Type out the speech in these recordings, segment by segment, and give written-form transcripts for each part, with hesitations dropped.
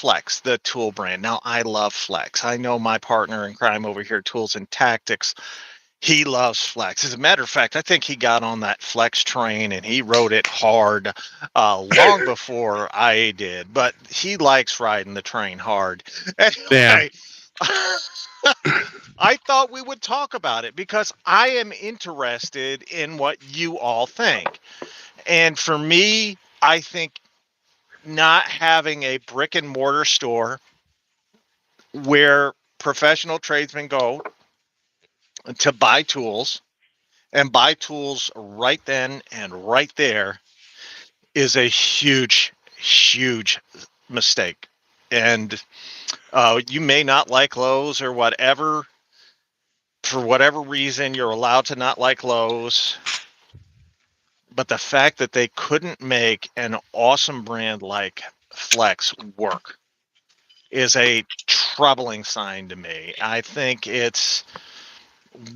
Flex, the tool brand. Now, I love Flex. I know my partner in crime over here, Tools and Tactics, he loves Flex. As a matter of fact, I think he got on that Flex train and he rode it hard long before I did, but he likes riding the train hard. Yeah. Anyway, I thought we would talk about it because I am interested in what you all think. And for me, I think not having a brick and mortar store where professional tradesmen go to buy tools and buy tools right then and right there is a huge mistake. And you may not like Lowe's or whatever. For whatever reason, you're allowed to not like Lowe's. But the fact that they couldn't make an awesome brand like Flex work is a troubling sign to me. I think it's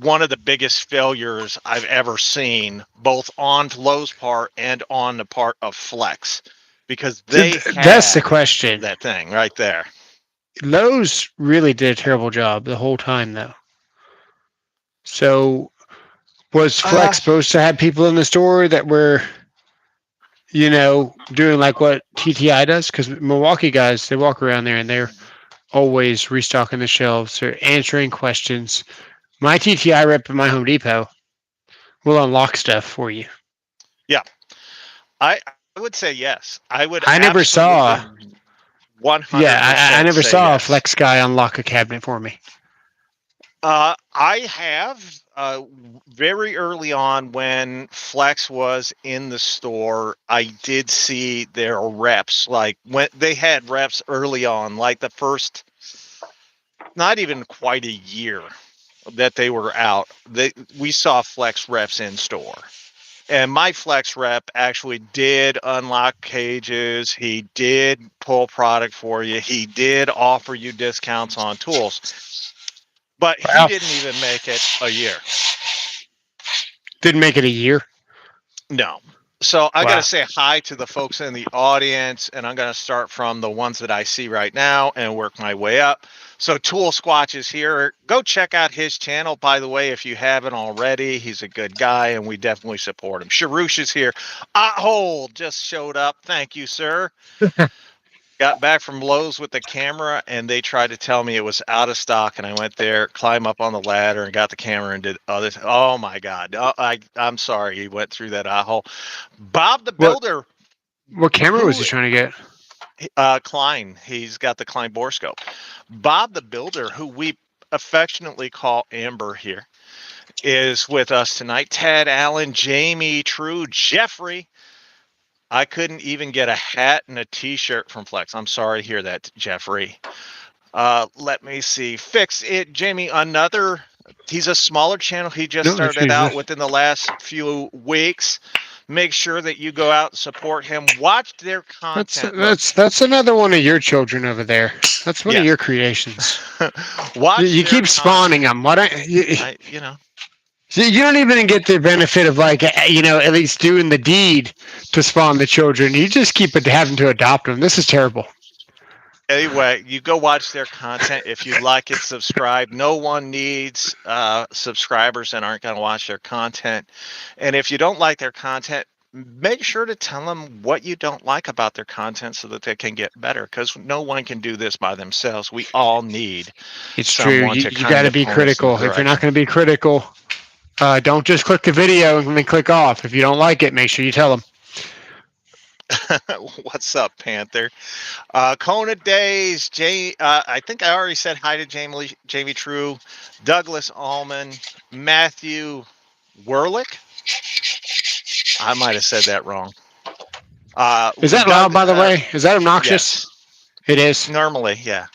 one of the biggest failures I've ever seen, both on Lowe's part and on the part of Flex, because they That's the had question. that thing right there. Lowe's really did a terrible job the whole time, though. So was Uh, Flex supposed to have people in the store that were, doing like what TTI does? Because Milwaukee guys, they walk around there and they're always restocking the shelves or answering questions. My TTI rep at my Home Depot will unlock stuff for you. yeah, I would say yes. I would I never absolutely saw, yeah, I 100% never say saw a yes. Flex guy unlock a cabinet for me. I have very early on when Flex was in the store, I did see their reps. Like when they had reps early on, like the first, not even quite a year that they were out. We saw Flex reps in store. And my Flex rep actually did unlock cages. He did pull product for you. He did offer you discounts on tools, but he Wow. didn't even make it a year. Didn't make it a year. No. So I got to Wow. say hi to the folks in the audience, and I'm going to start from the ones that I see right now and work my way up. So Tool Squatch is here. Go check out his channel, by the way, if you haven't already. He's a good guy, and we definitely support him. Sharush is here. Hole just showed up. Thank you, sir. Got back from Lowe's with the camera, and they tried to tell me it was out of stock. And I went there, climbed up on the ladder, and got the camera and did other. Oh my God! I'm sorry. He went through that hole. Bob the What Builder, what camera was he who trying to get? Klein, he's got the Klein borescope. Bob the Builder, who we affectionately call Amber here, is with us tonight. Ted Allen, Jamie True, Jeffrey. I couldn't even get a hat and a T-shirt from Flex. I'm sorry to hear that, Jeffrey. Let me see. Fix it, Jamie. He's a smaller channel. He just No, let's started use out this. within the last few weeks. Make sure that you go out and support him. Watch their That's content. Look, that's that's another one of your children over there. That's one of yes. your creations. You, Watch you their keep spawning content. them. Why don't you? You know. You don't even get the benefit of like at least doing the deed to spawn the children. You just keep having to adopt them. This is terrible. Anyway, you go watch their content. If you like it, subscribe. No one needs subscribers that aren't going to watch their content. And if you don't like their content, make sure to tell them what you don't like about their content so that they can get better, because no one can do this by themselves. We all need It's true. someone You to you kind got to of be point us in the critical. If you're not direction. going to be critical, don't just click the video and then click off. If you don't like it, make sure you tell them. What's up, Panther? Kona Days, I think I already said hi to Jamie True, Douglas Allman, Matthew Werlick. I might have said that wrong. Is that loud, by the way? Is that obnoxious? Yes, It is. normally, yeah.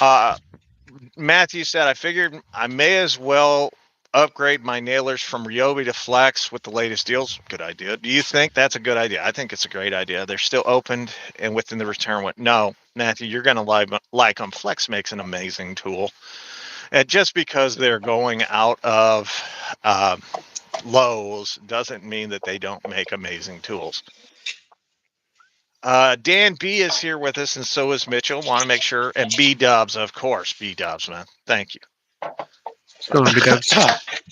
Uh, Matthew said, I figured I may as well upgrade my nailers from Ryobi to Flex with the latest deals. Good idea. Do you think that's a good idea? I think it's a great idea. They're still opened and within the return window. No, Matthew, you're going to like them. Flex makes an amazing tool. And just because they're going out of Lowe's doesn't mean that they don't make amazing tools. Dan B is here with us, and so is Mitchell. Want to make sure, and B Dubs, of course, B Dubs, man. Thank you. Go on, B-dubs.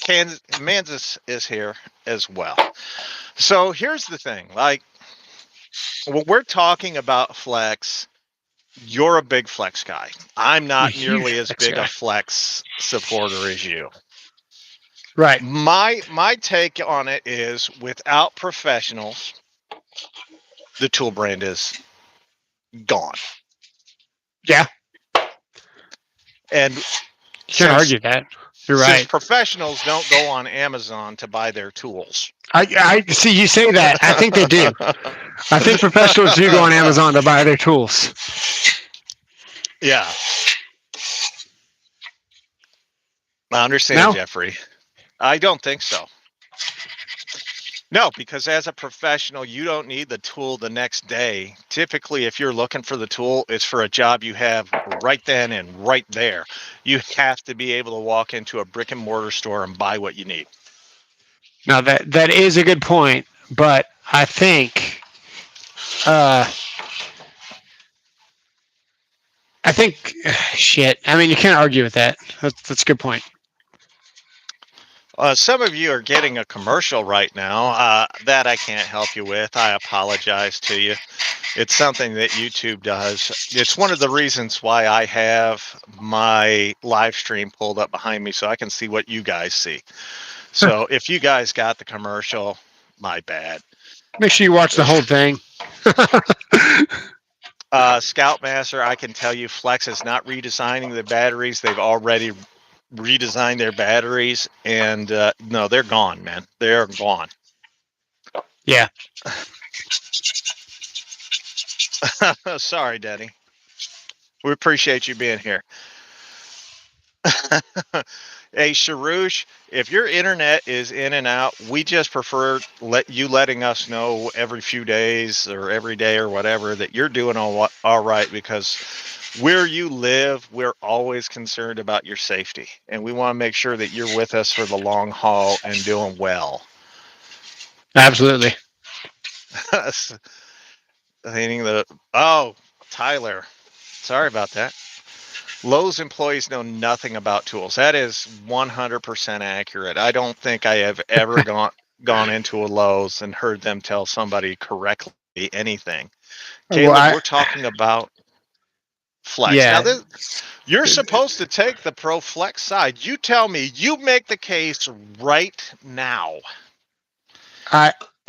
Kansas is here as well. So here's the thing: like, when we're talking about flex, you're a big flex guy. I'm not A huge nearly as flex big a guy. flex supporter as you. Right. My take on it is, without professionals, the tool brand is gone. Yeah. And Can't since argue that. You're since right. professionals don't go on Amazon to buy their tools. I see you say that. I think they do. I think professionals do go on Amazon to buy their tools. Yeah. I understand, No? Jeffrey. I don't think so. No, because as a professional, you don't need the tool the next day. Typically, if you're looking for the tool, it's for a job you have right then and right there. You have to be able to walk into a brick and mortar store and buy what you need. Now that is a good point, but I think I think shit. I mean, you can't argue with that. That's a good point. Some of you are getting a commercial right now. That I can't help you with. I apologize to you. It's something that YouTube does. It's one of the reasons why I have my live stream pulled up behind me so I can see what you guys see. So if you guys got the commercial, my bad. Make sure you watch the whole thing. Scoutmaster, I can tell you Flex is not redesigning the batteries. They've already redesigned their batteries, and no, they're gone, man. They're gone. Yeah. Sorry, Denny. We appreciate you being here. Hey, Sharush, if your internet is in and out, we just prefer letting us know every few days or every day or whatever that you're doing all right, because where you live, we're always concerned about your safety, and we want to make sure that you're with us for the long haul and doing well. Absolutely. Tyler, sorry about that. Lowe's employees know nothing about tools. That is 100% accurate. I don't think I have ever gone into a Lowe's and heard them tell somebody correctly anything. Well, Caleb, we're talking about flex. Now, yeah. you're supposed to take the pro flex side. You tell me. You make the case right now.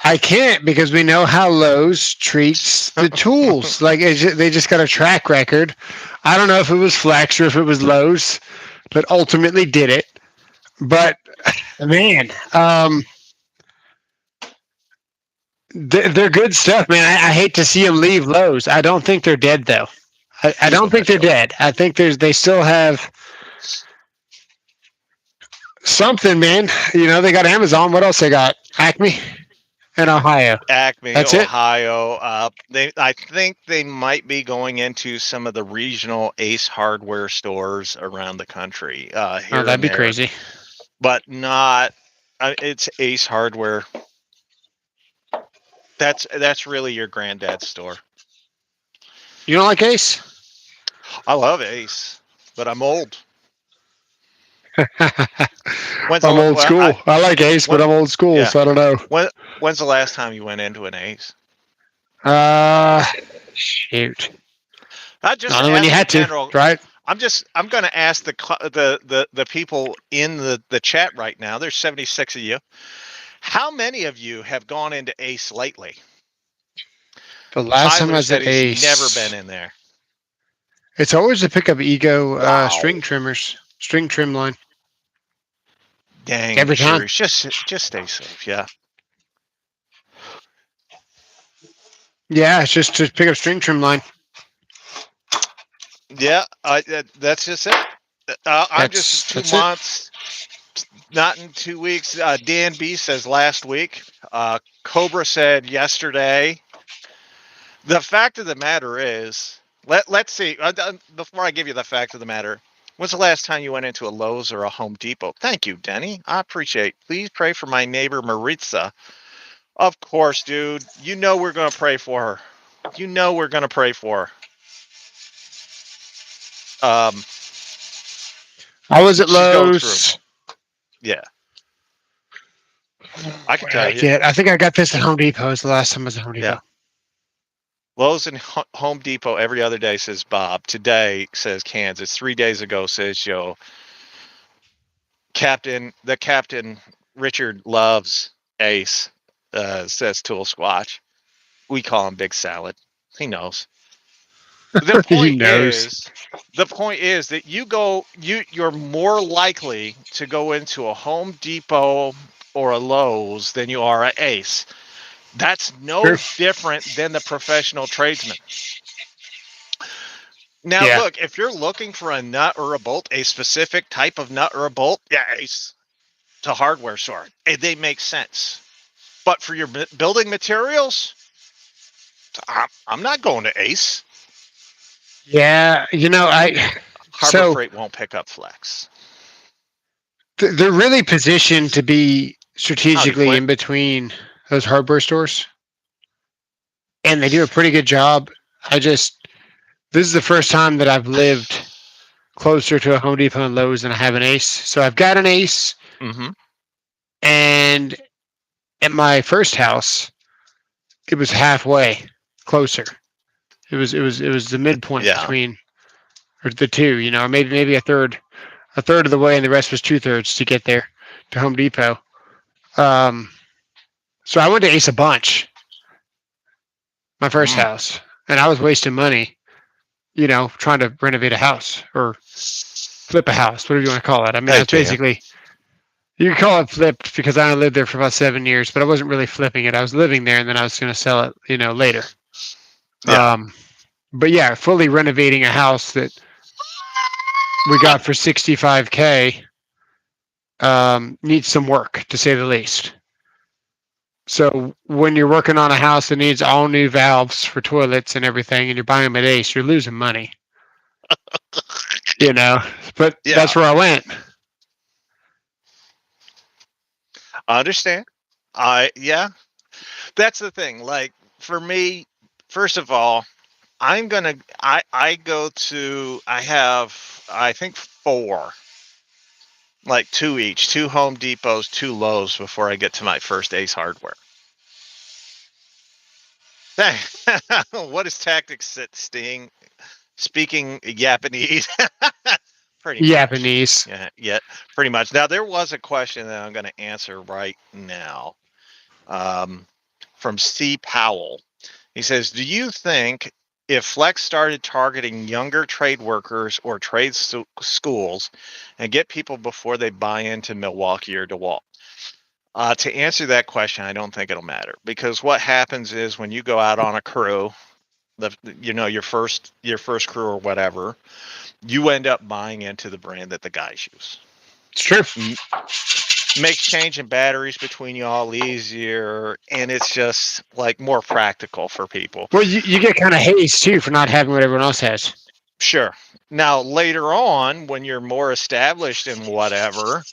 I can't because we know how Lowe's treats the tools. Like they just got a track record. I don't know if it was Flex or if it was Lowe's, but ultimately did it. But man, they're good stuff, man. I hate to see them leave Lowe's. I don't think they're dead though. I don't think they're dead. I think they still have something, man. You know, they got Amazon. What else they got? Acme and Ohio. Acme, That's it. Ohio. I think they might be going into some of the regional Ace Hardware stores around the country. Oh, Here that'd and be there, crazy. but not. It's Ace Hardware. That's really your granddad's store. You don't like Ace? I love Ace, but I'm old. When's I'm old school. I like Ace, but I'm old school, yeah. so I don't know. When's the last time you went into an Ace? Shoot. I just Only when you ask had in general. to, right? I'm going to ask the people in the chat right now. There's 76 of you. How many of you have gone into Ace lately? The last time I Tyler was said at he's Ace, never been in there. it's always to pick up Ego Wow. string trimmers, string trim line. Dang, Every sure. time. Just stay safe. Yeah. Yeah, it's just to pick up string trim line. Yeah. That's just it. I'm just 2 That's it. months. Not in 2 weeks. Dan B says last week. Cobra said yesterday. The fact of the matter is, let's see. Before I give you the fact of the matter, when's the last time you went into a Lowe's or a Home Depot? Thank you, Denny. I appreciate. Please pray for my neighbor Maritza. Of course, dude. You know we're going to pray for her. we're going to pray for. Um, I was at should go through. Lowe's. Yeah, I can Where did tell I you. get? I think I got this at Home Depot. It was the last time I was at Home Yeah. Depot. Lowe's and Home Depot every other day, says Bob. Today, says Kansas. 3 days ago, says Joe. The captain, Richard loves Ace, says Tool Squatch. We call him Big Salad. He knows. The He point knows. is, that you're more likely to go into a Home Depot or a Lowe's than you are at Ace. That's no Sure. different than the professional tradesman. Now, Yeah. look, if you're looking for a nut or a bolt, a specific type of nut or a bolt, yeah, Ace to hardware store, they make sense. But for your building materials, I'm not going to Ace. Yeah. Harbor So Freight won't pick up Flex. they're really positioned to be Howdy, strategically Flint. in between those hardware stores, and they do a pretty good job. This is the first time that I've lived closer to a Home Depot and Lowe's than I have an Ace. So I've got an Ace, Mm-hmm. and at my first house, it was halfway closer. It was the midpoint Yeah. between or the two. Maybe a third of the way, and the rest was 2/3 to get there to Home Depot. Um, so I went to Ace a bunch, my first Mm. house, and I was wasting money, trying to renovate a house or flip a house, whatever you want to call it. I mean, Hey, that's Tia. basically, you could call it flipped because I only lived there for about 7 years, but I wasn't really flipping it. I was living there, and then I was going to sell it, later. Yeah. But yeah, fully renovating a house that we got for 65K needs some work, to say the least. So when you're working on a house that needs all new valves for toilets and everything, and you're buying them at Ace, you're losing money. But Yeah. that's where I went. I understand. Yeah. That's the thing. Like, for me, first of all, I go to, I have, I think, four, like two each, two Home Depots, two Lowe's before I get to my first Ace Hardware. What is tactics Sting? Speaking Japanese? Pretty much. Japanese. Yeah, pretty much. Now, there was a question that I'm going to answer right now, from C. Powell. He says, do you think if Flex started targeting younger trade workers or trade schools and get people before they buy into Milwaukee or DeWalt? To answer that question, I don't think it'll matter, because what happens is when you go out on a crew, your first crew or whatever, you end up buying into the brand that the guys use. It's true. Makes changing batteries between y'all easier, and it's just like more practical for people. Well, you get kind of hazed too for not having what everyone else has. Sure. Now, later on, when you're more established in whatever,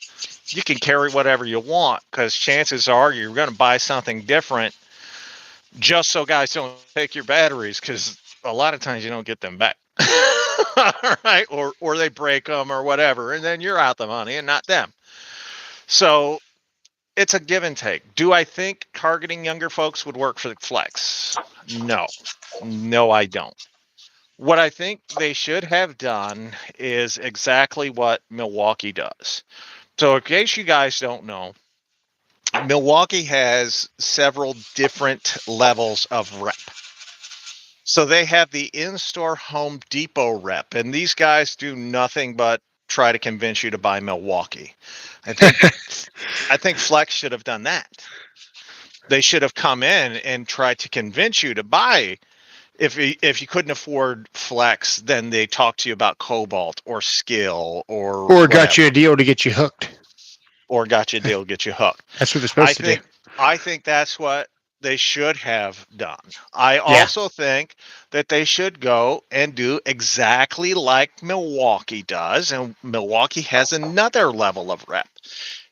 you can carry whatever you want, because chances are you're going to buy something different just so guys don't take your batteries, because a lot of times you don't get them back. All right. Or they break them or whatever, and then you're out the money and not them. So it's a give and take. Do I think targeting younger folks would work for the Flex? No. No, I don't. What I think they should have done is exactly what Milwaukee does. So, in case you guys don't know, Milwaukee has several different levels of rep. So they have the in-store Home Depot rep, and these guys do nothing but try to convince you to buy Milwaukee. I think Flex should have done that. They should have come in and tried to convince you to buy. If you couldn't afford Flex, then they talk to you about Cobalt or Skill or Or got whatever, you a deal to get you hooked. or got you a deal, get you hooked. That's what they're supposed to do. I think that's what they should have done. I Yeah. also think that they should go and do exactly like Milwaukee does, and Milwaukee has another level of rep.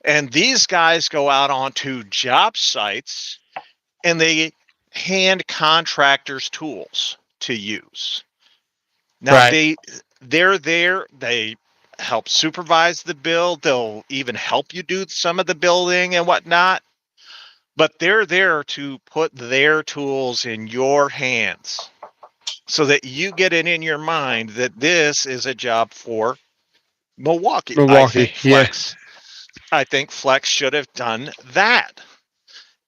And these guys go out onto job sites and they hand contractors tools to use. Now Right. they're there, they help supervise the build, they'll even help you do some of the building and whatnot, but they're there to put their tools in your hands so that you get it in your mind that this is a job for Milwaukee. Milwaukee. Yeah. I think Flex should have done that.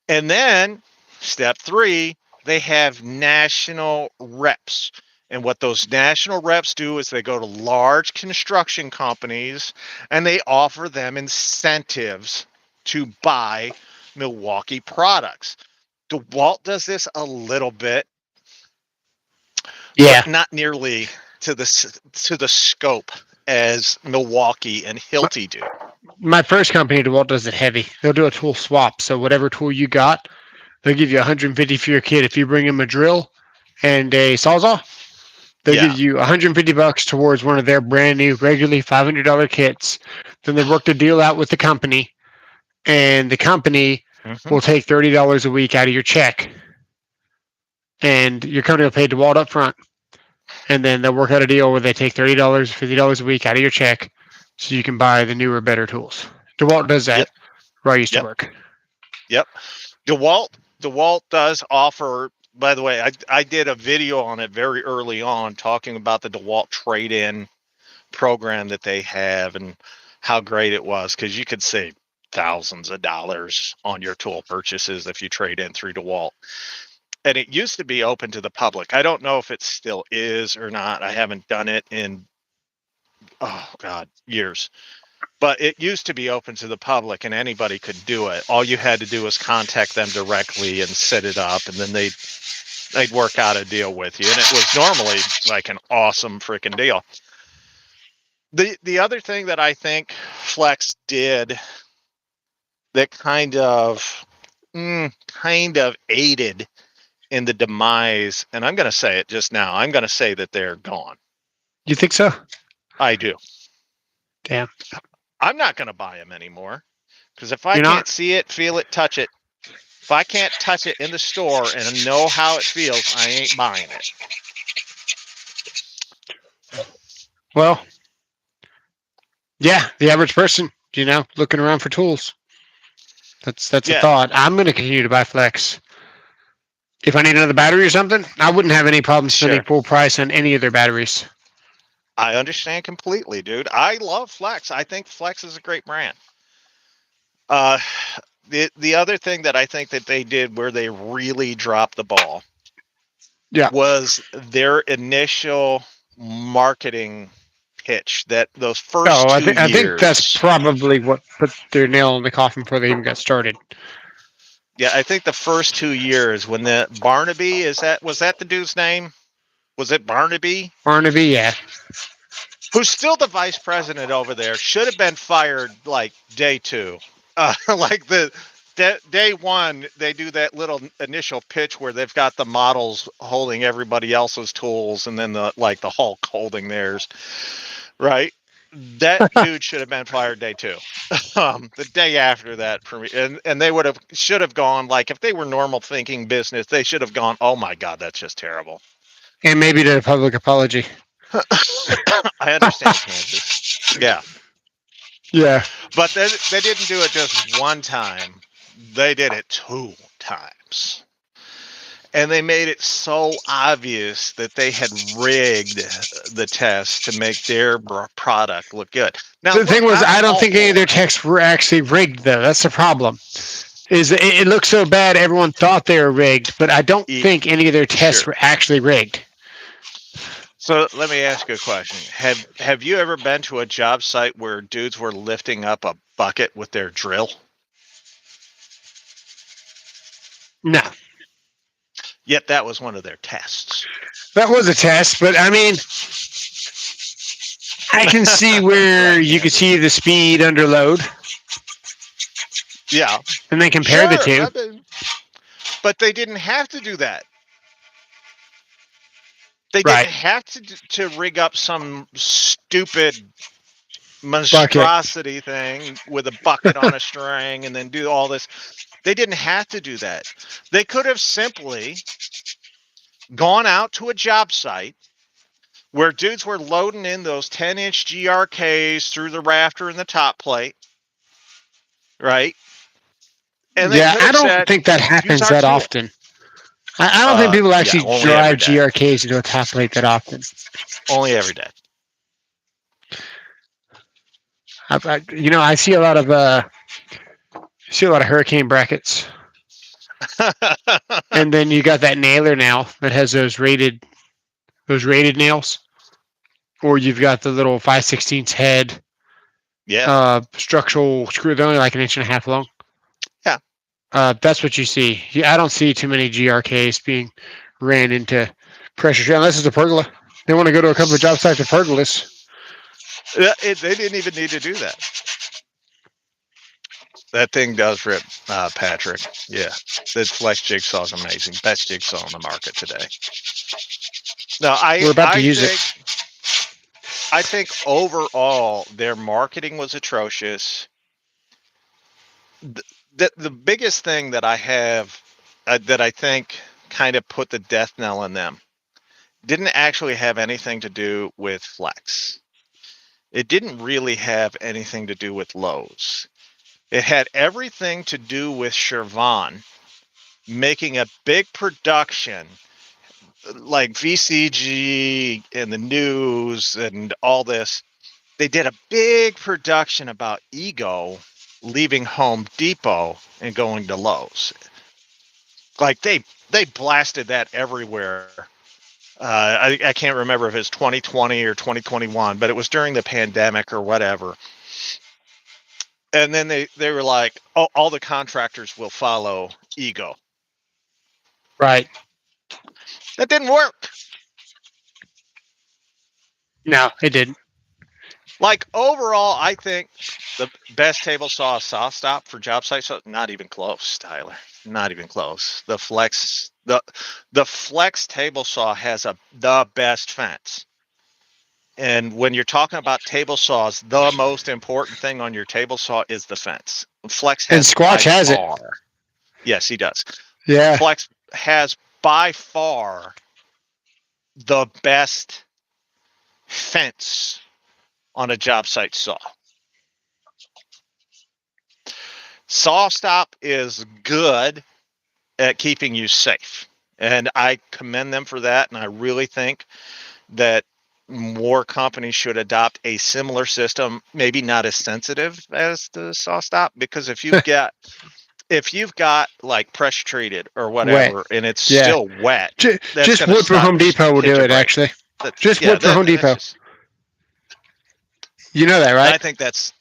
And then step 3, they have national reps. And what those national reps do is they go to large construction companies and they offer them incentives to buy Milwaukee products. DeWalt does this a little bit, Yeah. but not nearly to the scope as Milwaukee and Hilti do. My first company, DeWalt, does it heavy. They'll do a tool swap. So whatever tool you got, they'll give you 150 for your kit. If you bring them a drill and a sawzall, they'll give Yeah. you 150 bucks towards one of their brand new, regularly $500 kits. Then they work the deal out with the company, and the company Mm-hmm. will take $30 a week out of your check, and your company will pay DeWalt up front. And then they'll work out a deal where they take $30, $50 a week out of your check, so you can buy the newer, better tools. DeWalt does that Yep. where I used to Yep. work. Yep. DeWalt does offer. By the way, I did a video on it very early on talking about the DeWalt trade-in program that they have and how great it was, because you could save thousands of dollars on your tool purchases if you trade in through DeWalt. And it used to be open to the public. I don't know if it still is or not. I haven't done it in, oh God, years. But it used to be open to the public and anybody could do it. All you had to do was contact them directly and set it up, and then they'd work out a deal with you. And it was normally like an awesome freaking deal. The other thing that I think Flex did that kind of aided in the demise, and I'm going to say it just now, I'm going to say that they're gone. You think so? I do. Damn. I'm not going to buy them anymore, because if I You're can't not? see it, feel it, touch it, if I can't touch it in the store and know how it feels, I ain't buying it. Well, yeah, the average person, looking around for tools. That's a Yeah, thought. I'm going to continue to buy Flex. If I need another battery or something, I wouldn't have any problem spending sure. full price on any of their batteries. I understand completely, dude. I love Flex. I think Flex is a great brand. Uh, the other thing that I think that they did where they really dropped the ball Yeah. was their initial marketing pitch. That those first Oh, I 2 think that's years. probably what put their nail in the coffin before they even got started. Yeah, I think the first 2 years when the Barnaby was that the dude's name? Was it Barnaby? Barnaby, yeah. Who's still the vice president over there, should have been fired like day 2. Like day 1, they do that little initial pitch where they've got the models holding everybody else's tools, and then the Hulk holding theirs, right? That dude should have been fired day 2. The day after that, and they should have gone, like, if they were normal thinking business, they should have gone, oh my God, that's just terrible. And maybe did a public apology. I understand, Kansas. Yeah. Yeah. But they didn't do it just one time. They did it 2 times. And they made it so obvious that they had rigged the test to make their product look good. Now, The thing was, I'm I don't all think any of for their it. texts were actually rigged, though. That's the problem. Is it looked so bad, everyone thought they were rigged, but I don't think any of their tests Sure. were actually rigged. So let me ask you a question. Have you ever been to a job site where dudes were lifting up a bucket with their drill? No. Yet that was one of their tests. That was a test, but I mean, I can see where you could see the speed under load. Yeah. And then compare the two. But they didn't have to do that. They Right. didn't have to rig up some stupid Bucket. monstrosity thing with a bucket on a string and then do all this. They didn't have to do that. They could have simply gone out to a job site where dudes were loading in those 10-inch GRKs through the rafter and the top plate, right? And they Yeah, could I have don't said, think that use happens our that tool. often. I don't think people Yeah, actually only every drive day. GRKs into a top plate that often. Only every day. I see a lot of hurricane brackets, and then you got that nailer now that has those rated nails, or you've got the little 5/16 head Yeah. structural screw. They're only like an inch and a half long. Yeah. That's what you see. I don't see too many GRKs being ran into pressure unless it's a pergola. They want to go to a couple of job sites with pergolas. They didn't even need to do that. That thing does rip, Patrick. Yeah. The Flex Jigsaw is amazing. Best jigsaw on the market today. No, We're about to use it. I think overall their marketing was atrocious. The biggest thing that I have that I think kind of put the death knell in them didn't actually have anything to do with Flex. It didn't really have anything to do with Lowe's. It had everything to do with Shervan making a big production like VCG and the news and all this. They did a big production about Ego leaving Home Depot and going to Lowe's. Like they blasted that everywhere. I can't remember if it's 2020 or 2021, but it was during the pandemic or whatever. And then they were like, oh, all the contractors will follow Ego. Right. That didn't work. No, it didn't. Like overall, I think the best table saw stop for job sites. Not even close, Tyler. Not even close. The Flex table saw has the best fence. And when you're talking about table saws, the most important thing on your table saw is the fence. Flex And has Squatch by has it. far. Yes, he does. Yeah. Flex has by far the best fence on a job site saw. Saw stop is good at keeping you safe, and I commend them for that. And I really think that more companies should adopt a similar system, maybe not as sensitive as the saw stop, because if you've got like pressure treated or Wet. whatever and it's Yeah. still wet, that's Just going to wood from Home Depot will hit do your it, brake. actually. That's, Just wood from Home that's Depot. just, You know that, right? I think that's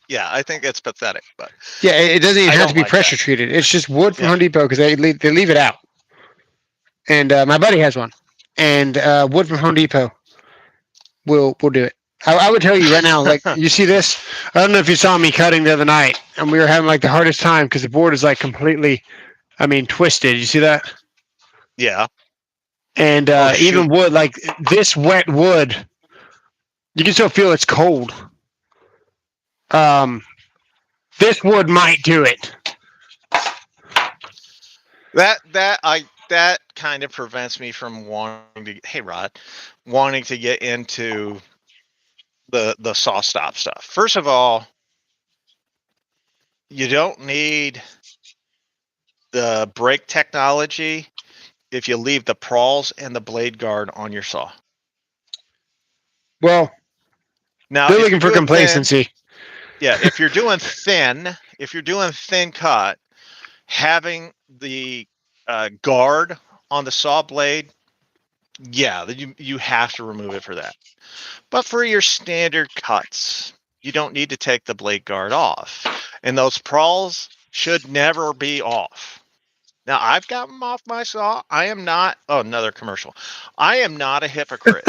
pathetic. But Yeah, it doesn't even I have to don't be like pressure that. treated. It's just wood from Yeah. Home Depot because they leave it out. And my buddy has one, and wood from Home Depot will do it. I would tell you right now, like you see this. I don't know if you saw me cutting the other night, and we were having like the hardest time because the board is like completely, twisted. You see that? Yeah. And Oh shoot. even wood, like this wet wood, you can still feel it's cold. This wood might do it. That kind of prevents me from wanting to get into the saw stop stuff. First of all, you don't need the brake technology if you leave the prawls and the blade guard on your saw. Well, Now, they're if you're looking for doing thin, complacency. yeah, if you're doing thin cut, having the guard on the saw blade, yeah, you have to remove it for that. But for your standard cuts, you don't need to take the blade guard off. And those prawls should never be off. Now, I've got them off my saw. I am not, oh, another commercial. I am not a hypocrite.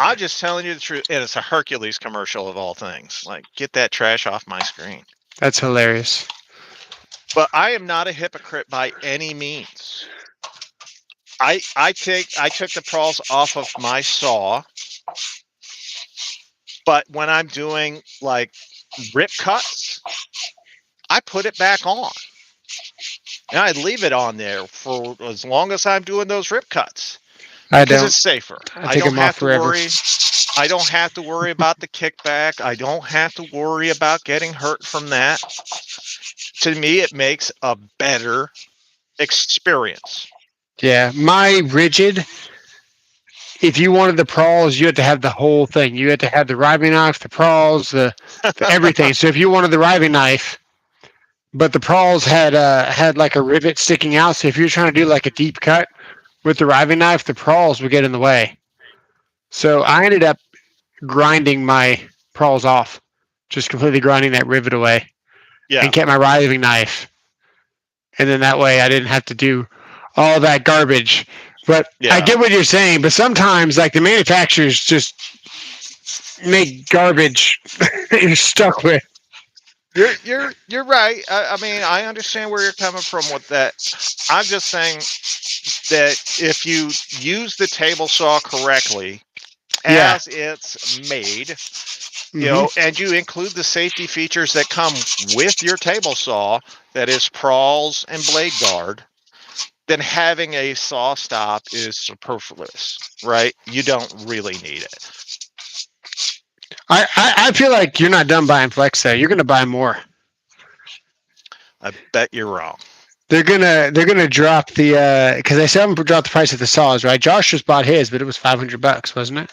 I'm just telling you the truth. And it's a Hercules commercial of all things. Like, get that trash off my screen. That's hilarious. But I am not a hypocrite by any means. I took the prawls off of my saw But when I'm doing like rip cuts, I put it back on. And I leave it on there for as long as I'm doing those rip cuts I because don't. it's safer. I take them off forever. I don't have to worry about the kickback. I don't have to worry about getting hurt from that. To me, it makes a better experience. Yeah, my rigid. If you wanted the prawls, you had to have the whole thing. You had to have the riving knife, the prawls, the everything. So if you wanted the riving knife, but the prawls had like a rivet sticking out. So if you're trying to do like a deep cut with the riving knife, the prawls would get in the way. So I ended up grinding my prawls off, just completely grinding that rivet away, Yeah, and kept my riving knife. And then that way I didn't have to do all that garbage. But I yeah. get what you're saying. But sometimes, like the manufacturers just make garbage you're stuck with. You're right. I mean, I understand where you're coming from with that. I'm just saying that if you use the table saw correctly, Yeah. as it's made, Hmm. and you include the safety features that come with your table saw, that is prawls and blade guard, then having a saw stop is superfluous, right? You don't really need it. I feel like you're not done buying Flex though. You're gonna buy more. I bet you're wrong. They're gonna drop the because they still haven't dropped the price of the saws, right? Josh just bought his, but it was $500, wasn't it?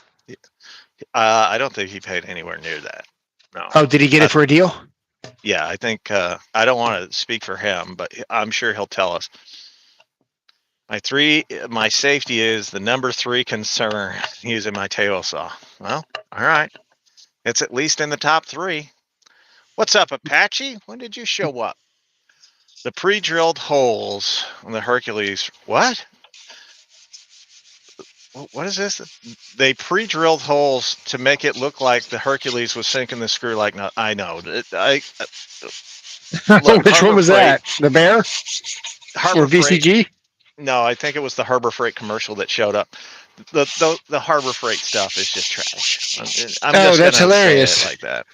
I don't think he paid anywhere near that. No. Oh, did he get it for a deal? Yeah, I think I don't want to speak for him, but I'm sure he'll tell us. My safety is the number 3 concern using my table saw. Well, all right. It's at least in the top 3. What's up, Apache? When did you show up? The pre-drilled holes on the Hercules. What? What is this? They pre-drilled holes to make it look like the Hercules was sinking the screw. Like, no, I know. Look, Which one was that? The Bear Harbor or Freight. VCG? No, I think it was the Harbor Freight commercial that showed up. The Harbor Freight stuff is just trash. I'm Oh, just that's gonna say hilarious. it like that.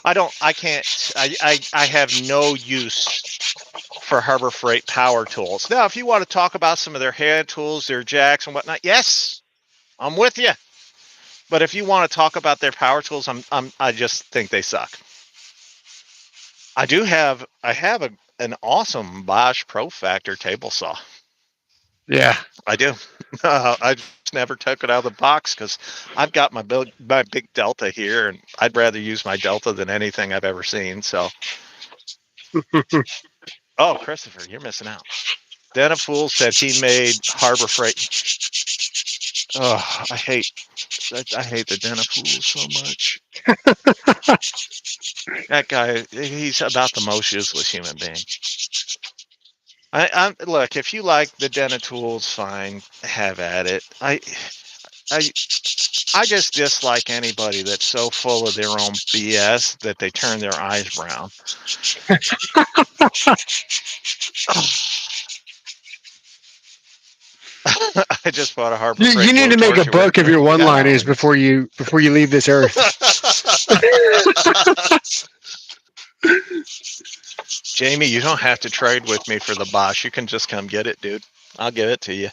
I can't. I have no use for Harbor Freight power tools. Now, if you want to talk about some of their hand tools, their jacks and whatnot, yes, I'm with you. But if you want to talk about their power tools, I just think they suck. I have an awesome Bosch Pro Factor table saw. Yeah. I do. I just never took it out of the box because I've got my big Delta here, and I'd rather use my Delta than anything I've ever seen. So, oh, Christopher, you're missing out. Den of Fools said he made Harbor Freight. Oh, I hate the Den of Fools so much. That guy, he's about the most useless human being. Look, if you like the Den of Tools, fine, have at it. I just dislike anybody that's so full of their own BS that they turn their eyes brown. I just bought a Harbor Freight. You need to make a blowtorch. It went book of your one-liners down. before you leave this earth. Jamie, you don't have to trade with me for the Bosch. You can just come get it, dude. I'll give it to you.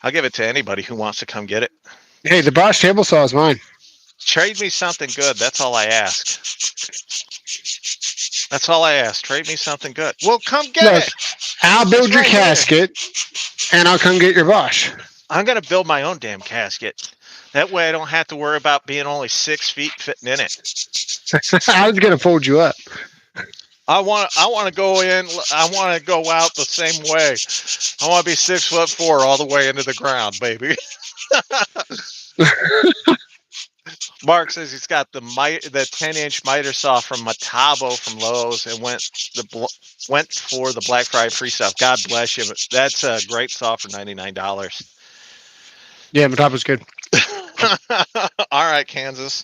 I'll give it to anybody who wants to come get it. Hey, the Bosch table saw is mine. Trade me something good. That's all I ask. That's all I ask. Trade me something good. Well, come get Look, it. I'll build It's your right here. casket, and I'll come get your Bosch. I'm going to build my own damn casket. That way I don't have to worry about being only 6 feet fitting in it. I was gonna fold you up. I want to go in. I want to go out the same way. I want to be 6'4" all the way into the ground, baby. Mark says he's got the 10-inch miter saw from Matabo from Lowe's and went for the Black Friday free stuff. God bless you. But that's a great saw for $99. Yeah, my top was good. All right, Kansas.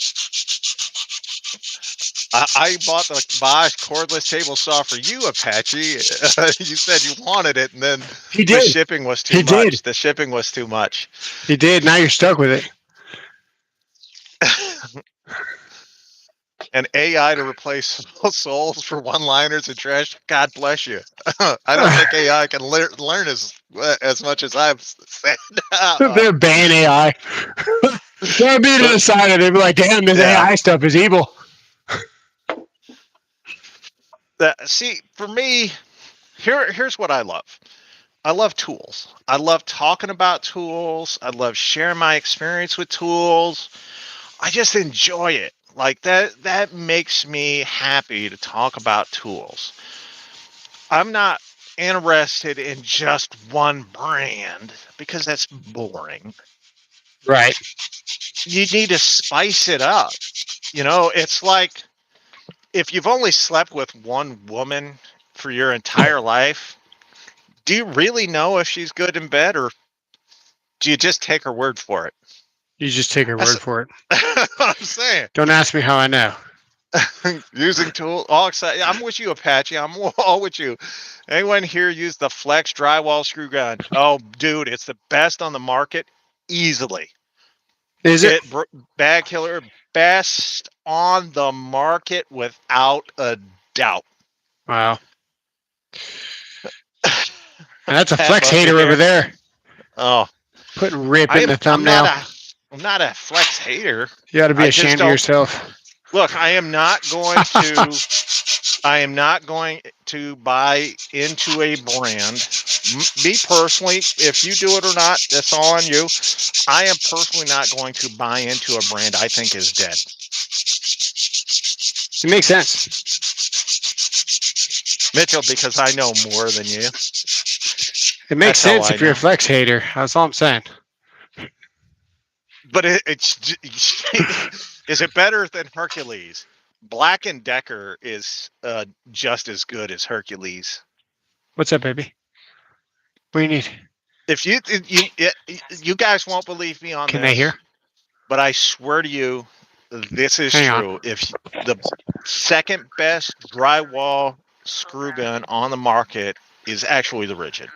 I bought the Bosch cordless table saw for you, Apache. You said you wanted it, and then He the did. shipping was too much. Did. The shipping was too much. He did. Now you're stuck with it. an AI to replace SoAlz for one-liners and trash. God bless you. I don't think AI can learn as much as I've said. They're ban AI. They'll be to the side and they'll be like, damn, this Yeah. AI stuff is evil. See, for me, here's what I love. I love tools. I love talking about tools. I love sharing my experience with tools. I just enjoy it. Like that makes me happy to talk about tools. I'm not interested in just one brand because that's boring. Right. You need to spice it up. It's like if you've only slept with one woman for your entire life, do you really know if she's good in bed or do you just take her word for it? You just take her That's word for it. what I'm saying. Don't ask me how I know. Using tools, all excited. I'm with you, Apache. I'm all with you. Anyone here use the Flex drywall screw gun? Oh, dude, it's the best on the market, easily. Is it? Bag killer, best on the market without a doubt. Wow. And that's a Pat flex must be hater over here. there. Oh, Putting rip in the I'm not thumbnail. a Flex hater. You ought to be I just ashamed of don't yourself. look. I am not going to buy into a brand. Me personally, if you do it or not, that's all on you. I am personally not going to buy into a brand I think is dead. It makes sense. Mitchell, because I know more than you. It makes That's how sense I if you're a know. flex hater. That's all I'm saying. But it's is it better than Hercules? Black and Decker is just as good as Hercules. What's up, baby? What do you need? If you guys won't believe me on Can they hear? this, but I swear to you, this is Hang on. true. If the second best drywall screw gun on the market is actually the rigid,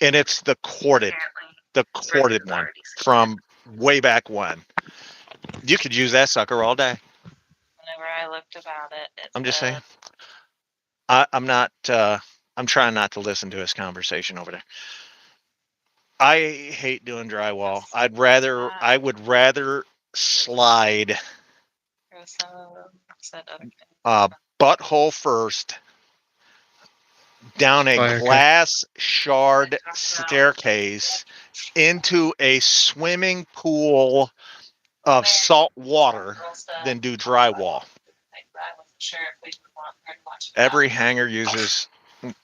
and it's the corded one from way back when. You could use that sucker all day. Whenever I looked about it, I'm just saying. I'm not. I'm trying not to listen to his conversation over there. I hate doing drywall. I would rather slide butthole first down a glass shard staircase into a swimming pool of salt water than do drywall. Every hanger uses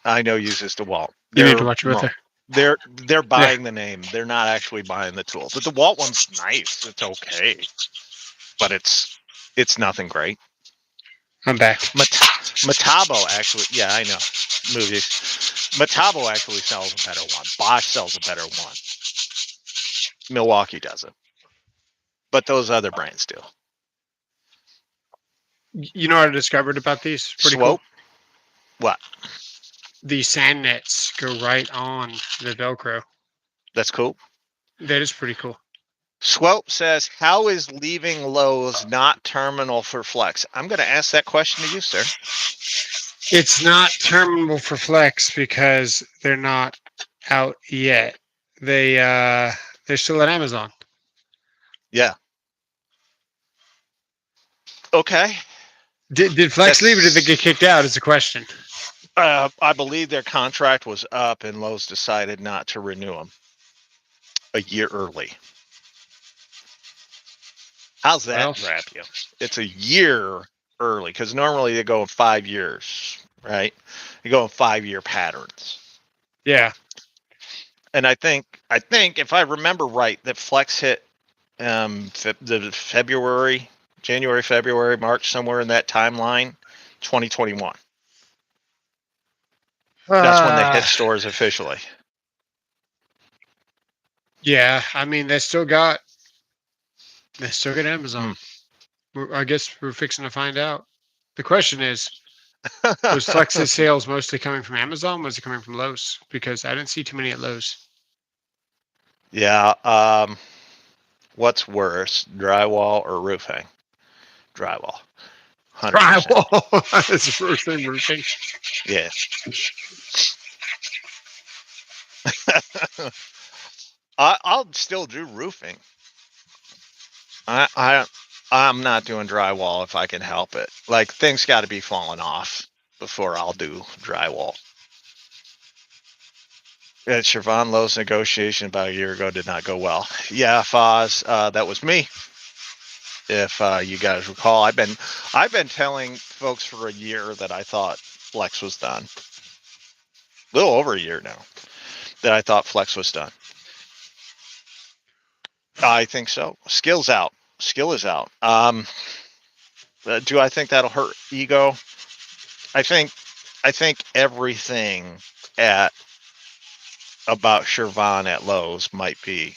DeWalt. You need to watch it with her. They're buying the name. They're not actually buying the tool. The DeWalt one's nice. It's okay, but it's nothing great. I'm back. Metabo actually, yeah, I know. Movies. Metabo actually sells a better one. Bosch sells a better one. Milwaukee doesn't. But those other brands do. You know what I discovered about these? Pretty Swope? cool. What? The sand nets go right on the Velcro. That's cool. That is pretty cool. Swope says, how is leaving Lowe's not terminal for Flex? I'm going to ask that question to you, sir. It's not terminal for Flex because they're not out yet. They're still at Amazon. Yeah. Okay. Did Flex leave or did they get kicked out is the question. I believe their contract was up and Lowe's decided not to renew them a year early. How's that wrap you? It's a year early because normally they go in 5 years, right? They go in 5-year patterns. Yeah. And I think if I remember right, that Flex hit the January, February, March, somewhere in that timeline, 2021. That's when they hit stores officially. Yeah, I mean they still got Amazon. I guess we're fixing to find out. The question is, was Flex's sales mostly coming from Amazon? Was it coming from Lowe's? Because I didn't see too many at Lowe's. Yeah. What's worse, drywall or roofing? Drywall. 100%. Drywall. That's the first thing roofing. Yeah. I'll still do roofing. I'm not doing drywall if I can help it. Like, things got to be falling off before I'll do drywall. Siobhan Lowe's negotiation about a year ago did not go well. Yeah, Foz, that was me. If you guys recall, I've been telling folks for a year that I thought Flex was done. A little over a year now that I thought Flex was done. I think so. Skill's out. Skill is out. Do I think that'll hurt ego? I think everything about Siobhan at Lowe's might be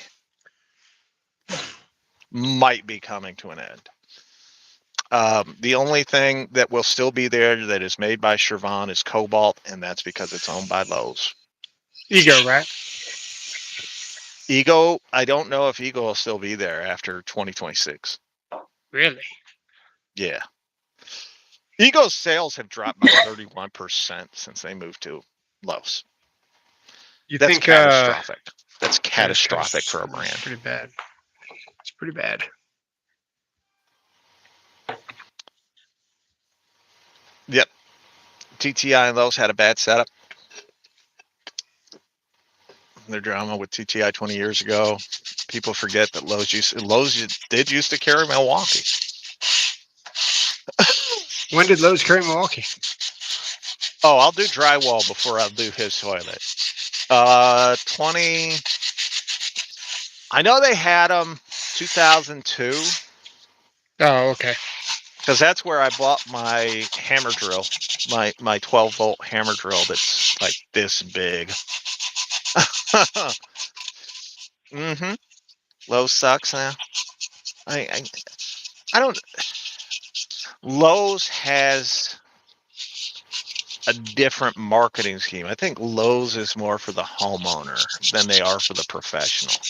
coming to an end. The only thing that will still be there that is made by Siobhan is Cobalt, and that's because it's owned by Lowe's. Ego, right? Ego, I don't know if Ego will still be there after 2026. Really? Yeah. Ego's sales have dropped by 31% since they moved to Lowe's. You That's think catastrophic. That's catastrophic for a brand. It's pretty bad. It's pretty bad. Yep. TTI and Lowe's had a bad setup. Their drama with TTI 20 years ago. People forget that Lowe's did used to carry Milwaukee. When did Lowe's carry Milwaukee? Oh, I'll do drywall before I'll do his toilet. 20. I know they had them 2002. Oh, okay. Because that's where I bought my hammer drill, my 12-volt hammer drill that's like this big. Mm-hmm. Lowe's sucks now. I don't. Lowe's has a different marketing scheme. I think Lowe's is more for the homeowner than they are for the professional.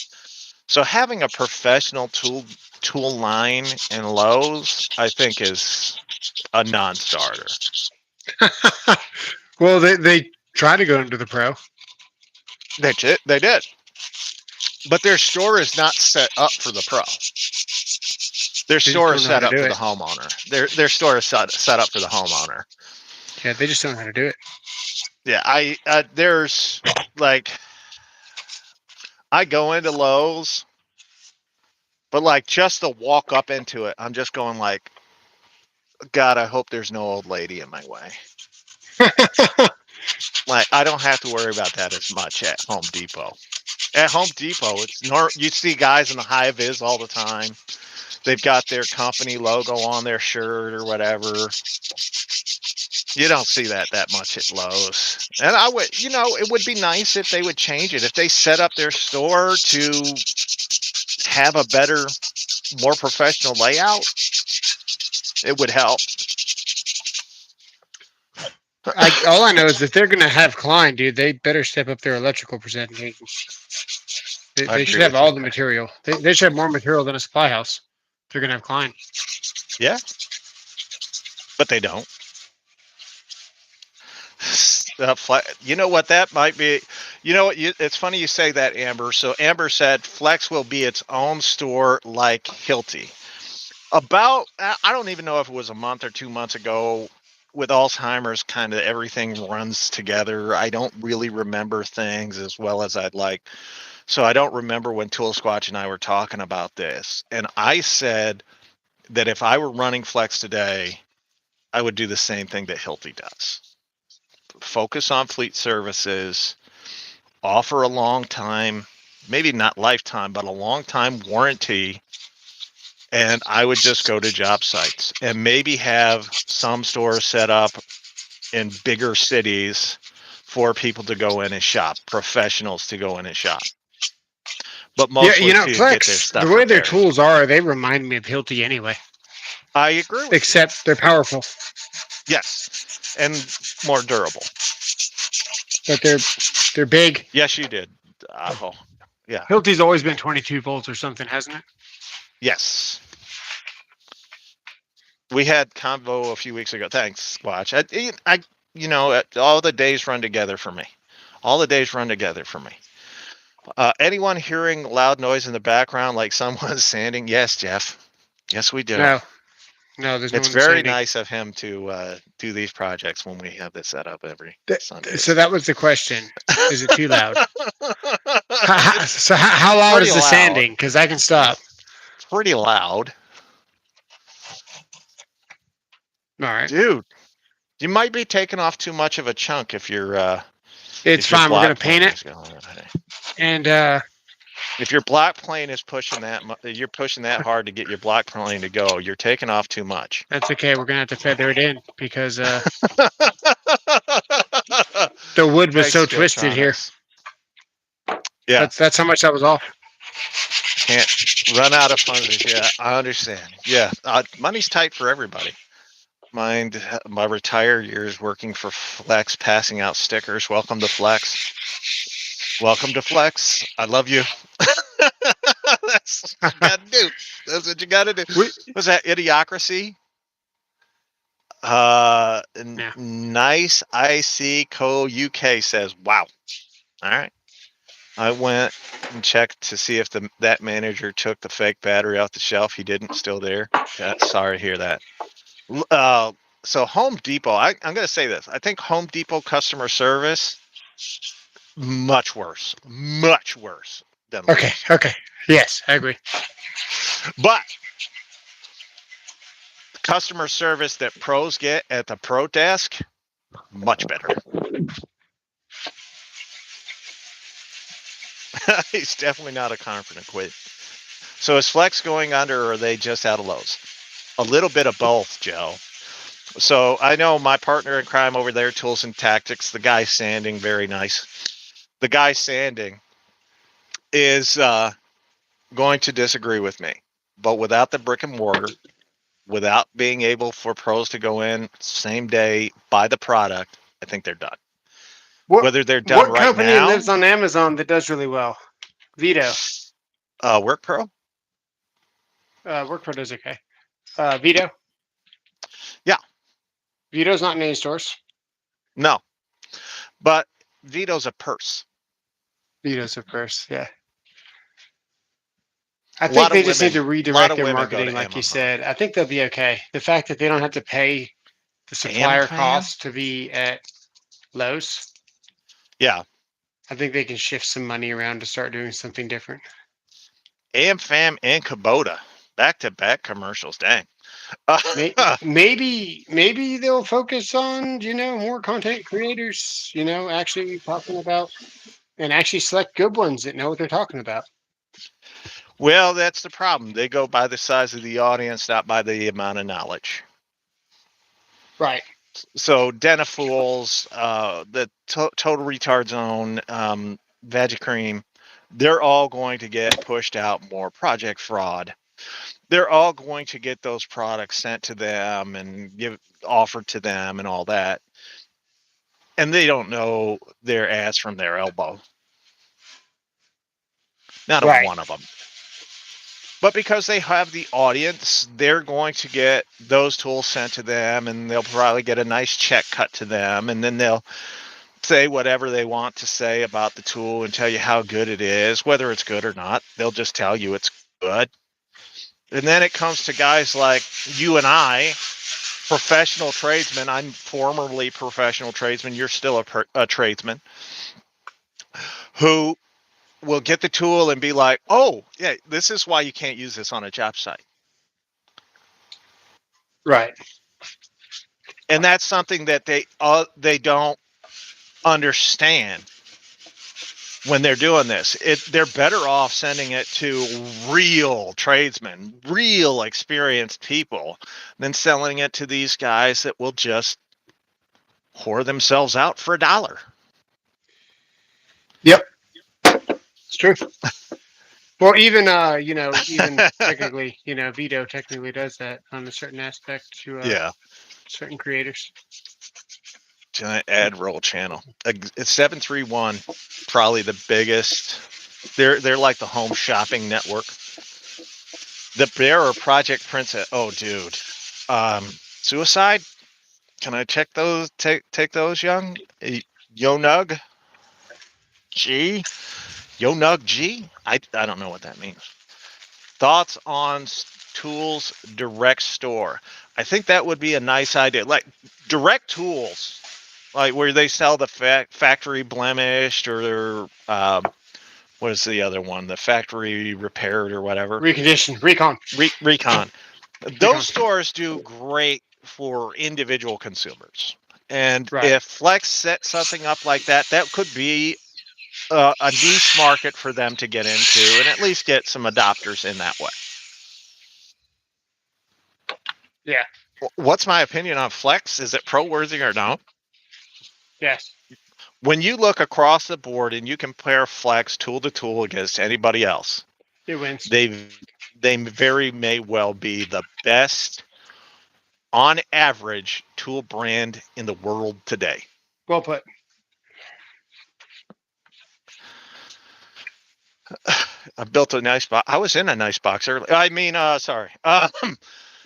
So having a professional tool line in Lowe's, I think, is a non-starter. Well, they try to go into the pro. They did. But their store is not set up for the pro. Their store is set up for the homeowner. Their store is set up for the homeowner. Yeah, they just don't know how to do it. Yeah, there's like, I go into Lowe's, but like just to walk up into it, I'm just going like, God, I hope there's no old lady in my way. Like, I don't have to worry about that as much at Home Depot. At Home Depot, you see guys in the high vis all the time. They've got their company logo on their shirt or whatever. You don't see that much at Lowe's. And I would, it would be nice if they would change it. If they set up their store to have a better, more professional layout, it would help. All I know is if they're going to have Klein, dude, they better step up their electrical presentation. They should have all the material. They should have more material than a supply house. They're going to have Klein. Yeah. But they don't. You know what that might be? You know what? It's funny you say that, Amber. So Amber said Flex will be its own store like Hilti. I don't even know if it was a month or 2 months ago. With Alzheimer's, kind of everything runs together. I don't really remember things as well as I'd like. So I don't remember when Tool Squatch and I were talking about this. And I said that if I were running Flex today, I would do the same thing that Hilti does. Focus on fleet services, offer a long time, maybe not lifetime, but a long time warranty. And I would just go to job sites and maybe have some stores set up in bigger cities for people to go in and shop, professionals to go in and shop. But mostly to Flex, get their stuff the way repaired. their tools are, they remind me of Hilti anyway. I agree with Except they're powerful. Yes, and more durable. But they're big. Yes, you did. Yeah. Hilti's always been 22 volts or something, hasn't it? Yes. We had convo a few weeks ago. Thanks, Watch. All the days run together for me. All the days run together for me. Anyone hearing loud noise in the background like someone's sanding? Yes, Jeff. Yes, we do. No, there's no It's one very sanding. nice of him to do these projects when we have this set up every Sunday. So that was the question. Is it too loud? It's How loud pretty is the loud. sanding? Because I can stop. Pretty loud. All right. Dude, you might be taking off too much of a chunk if you're It's if your fine. We're going block to paint plane it. is going. And If your block plane is pushing you're pushing that hard to get your block plane to go, you're taking off too much. that's okay. We're going to have to feather it in because the wood was so twisted here. Yeah. That's how much that was off. Can't run out of funds. Yeah, I understand. Yeah, money's tight for everybody. Mind my retired years working for Flex, passing out stickers. Welcome to Flex. Welcome to Flex. I love you. That's what you gotta do. That's what you gotta do. Was that Idiocracy? Nice IC Co UK says, wow. All right. I went and checked to see if that manager took the fake battery off the shelf. He didn't. Still there. Yeah, sorry to hear that. So Home Depot, I'm going to say this. I think Home Depot customer service, much worse than Lowe's. Okay. Yes, I agree. But the customer service that pros get at the pro desk, much better. He's definitely not a confident quit. So is Flex going under, or are they just out of Lowe's? A little bit of both, Joe. So I know my partner in crime over there, Tools and Tactics, the guy sanding, very nice. The guy sanding is going to disagree with me. But without the brick and mortar, without being able for pros to go in same day, buy the product, I think they're done. Whether they're done right now. What company lives on Amazon that does really well? Vito. Work Pro? Work Pro does okay. Vito? Yeah. Vito's not in any stores. No. But Vito's a purse. Vito's a purse, yeah. I think they just need to redirect their marketing, like you said. I think they'll be okay. The fact that they don't have to pay the supplier costs to be at Lowe's. Yeah. I think they can shift some money around to start doing something different. AmFam and Kubota. Back-to-back commercials. Dang. Maybe they'll focus on, more content creators, actually talking about and actually select good ones that know what they're talking about. Well, that's the problem. They go by the size of the audience, not by the amount of knowledge. Right. So Den of Fools, the Total Retard Zone, Vegicream, they're all going to get pushed out more. Project Fraud. They're all going to get those products sent to them and offered to them and all that. And they don't know their ass from their elbow. Not a one of them. But because they have the audience, they're going to get those tools sent to them, and they'll probably get a nice check cut to them, and then they'll say whatever they want to say about the tool and tell you how good it is. Whether it's good or not, they'll just tell you it's good. And then it comes to guys like you and I, professional tradesmen. I'm formerly professional tradesman. You're still a tradesman who will get the tool and be like, oh, yeah, this is why you can't use this on a job site. Right. And that's something that they don't understand when they're doing this. They're better off sending it to real tradesmen, real experienced people, than selling it to these guys that will just whore themselves out for $1. Yep. It's true. Well, even technically, Vito technically does that on a certain aspect to certain creators. Giant ad roll channel. It's 731, probably the biggest. They're like the home shopping network. The Bearer Project Princess. Oh, dude. Suicide. Can I check those? Take those, young Yonug G. Yonug G. I don't know what that means. Thoughts on tools direct store? I think that would be a nice idea. Like direct tools, like where they sell the factory blemished or what is the other one? The factory repaired or whatever. Recondition, recon. Recon. Recon. Those stores do great for individual consumers. And Right. if Flex set something up like that, that could be a niche market for them to get into and at least get some adopters in that way. Yeah. What's my opinion on Flex? Is it pro worthy or no? Yes. When you look across the board and you compare Flex tool to tool against anybody else, It wins. they very may well be the best on average tool brand in the world today. Well put. I built a nice box. I was in a nice box earlier. I mean, sorry. Oh.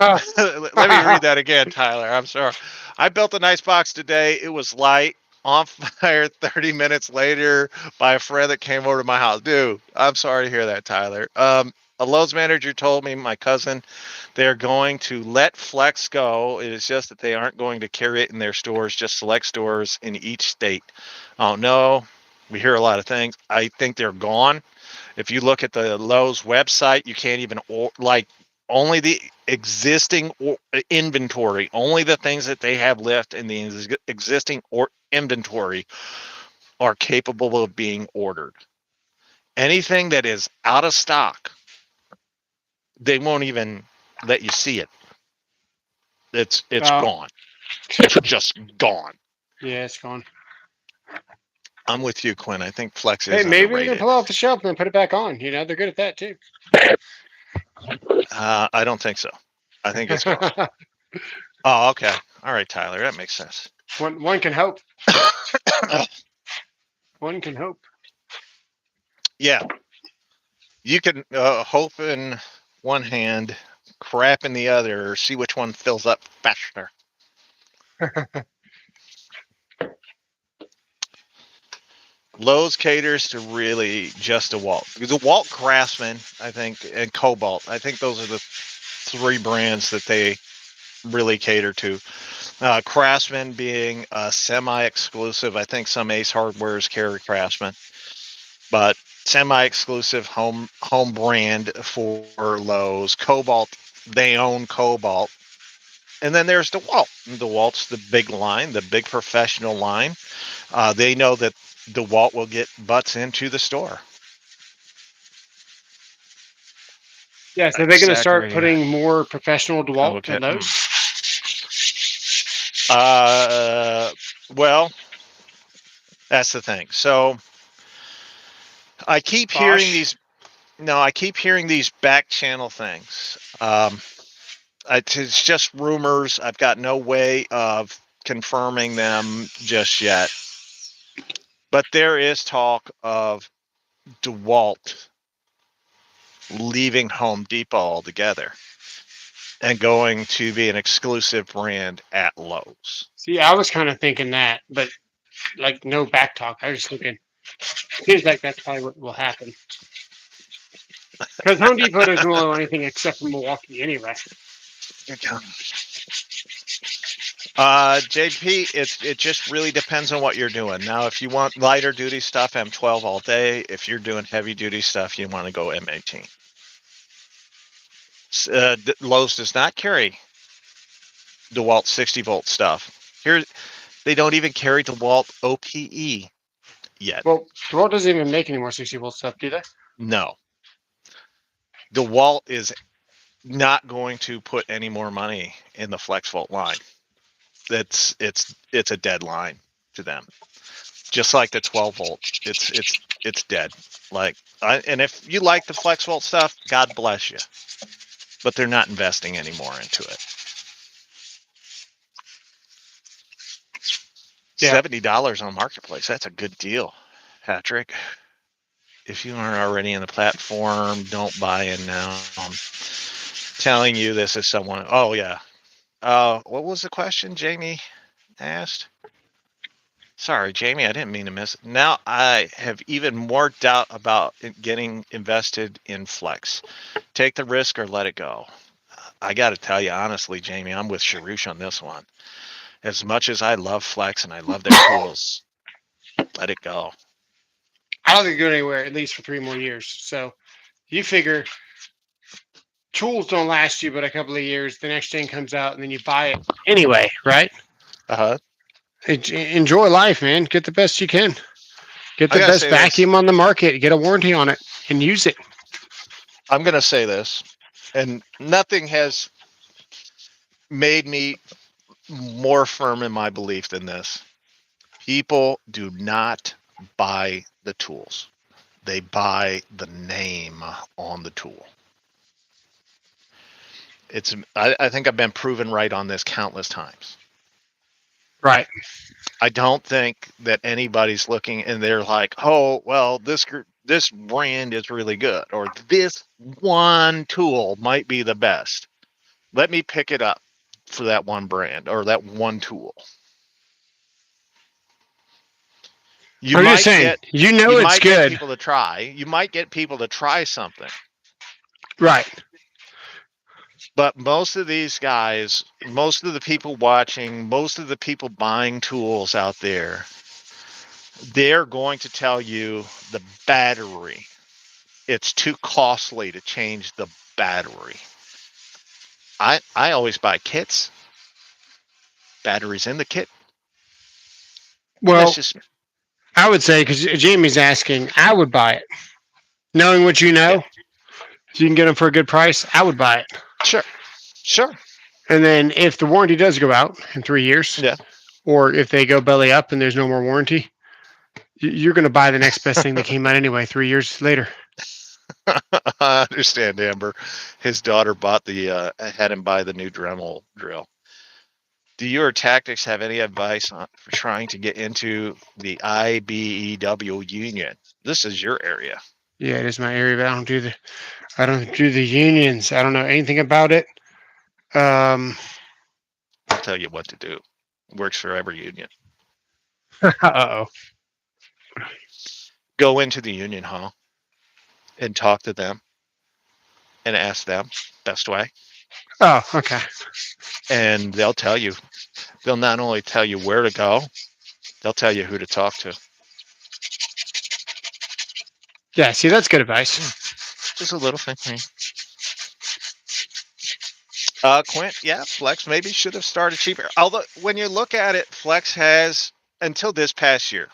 Let me read that again, Tyler. I'm sorry. I built a nice box today. It was light, on fire 30 minutes later by a friend that came over to my house. Dude, I'm sorry to hear that, Tyler. A Lowe's manager told me, my cousin, they're going to let Flex go. It is just that they aren't going to carry it in their stores, just select stores in each state. Oh, no. We hear a lot of things. I think they're gone. If you look at the Lowe's website, you can't even only the existing inventory, only the things that they have left in the existing inventory are capable of being ordered. Anything that is out of stock, they won't even let you see it. It's gone. It's just gone. Yeah, it's gone. I'm with you, Quinn. I think Flex is Hey, maybe we can underrated. pull it off the shelf and then put it back on. You know, they're good at that too. I don't think so. I think it's gone. Oh, okay. All right, Tyler. That makes sense. One can hope. One can hope. Yeah. You can hope in one hand, crap in the other, or see which one fills up faster. Lowe's caters to really just DeWalt. DeWalt, Craftsman, I think, and Cobalt. I think those are the three brands that they really cater to. Craftsman being semi-exclusive. I think some Ace Hardwares carry Craftsman, but semi-exclusive home brand for Lowe's. Cobalt, they own Cobalt. And then there's DeWalt. DeWalt's the big line, the big professional line. They know that DeWalt will get butts into the store. Yeah, so they're going to start putting more professional DeWalt in those. Well, that's the thing. So I keep hearing these. No, I keep hearing these back channel things. It's just rumors. I've got no way of confirming them just yet. But there is talk of DeWalt leaving Home Depot altogether and going to be an exclusive brand at Lowe's. See, I was kind of thinking that, but like no back talk. I was thinking, seems like that's probably what will happen. Because Home Depot doesn't allow anything except for Milwaukee anyway. JP, it just really depends on what you're doing. Now, if you want lighter duty stuff, M12 all day. If you're doing heavy duty stuff, you want to go M18. Lowe's does not carry DeWalt 60 volt stuff. Here, they don't even carry DeWalt OPE yet. Well, DeWalt doesn't even make any more 60 volt stuff, do they? No. DeWalt is not going to put any more money in the FlexVolt line. It's a dead line to them. Just like the 12 volt, it's dead. And if you like the FlexVolt stuff, God bless you. But they're not investing any more into it. Yeah. $70 on Marketplace. That's a good deal, Patrick. If you aren't already in the platform, don't buy in now. I'm telling you this as someone. Oh yeah, What was the question Jamie asked? Sorry, Jamie, I didn't mean to miss it. Now I have even more doubt about getting invested in Flex. Take the risk or let it go. I got to tell you honestly, Jamie, I'm with Sharush on this one. As much as I love Flex and I love their tools, let it go. I don't think it's going anywhere at least for 3 more years. So you figure tools don't last you but a couple of years. The next thing comes out and then you buy it anyway, right? Uh-huh. Enjoy life, man. Get the best you can. Get I the gotta best say this. vacuum on the market. Get a warranty on it and use it. I'm gonna say this, and nothing has made me more firm in my belief than this. People do not buy the tools. They buy the name on the tool. I think I've been proven right on this countless times. Right. I don't think that anybody's looking and they're like, oh, well, this brand is really good, or this one tool might be the best. Let me pick it up for that one brand or that one tool. You I'm just might saying, get it's good. people to try. You might get people to try something. Right. But most of these guys, most of the people watching, most of the people buying tools out there, they're going to tell you the battery. It's too costly to change the battery. I always buy kits. Batteries in the kit. And Well, that's just I would say, because Jamie's asking, I would buy it. Knowing what you know, yeah. if you can get them for a good price, I would buy it. Sure. And then if the warranty does go out in 3 years, Yeah. or if they go belly up and there's no more warranty, you're going to buy the next best thing that came out anyway 3 years later. I understand, Amber. His daughter had him buy the new Dremel drill. Do your tactics have any advice for trying to get into the IBEW union? This is your area. Yeah, it is my area, but I don't do the unions. I don't know anything about it. I'll tell you what to do. Works for every union. Uh-oh. Go into the union hall and talk to them and ask them best way. Oh, okay. And they'll tell you. They'll not only tell you where to go, they'll tell you who to talk to. Yeah, see, that's good advice. Just a little thing. Quint, yeah, Flex maybe should have started cheaper. Although when you look at it, Flex has until this past year.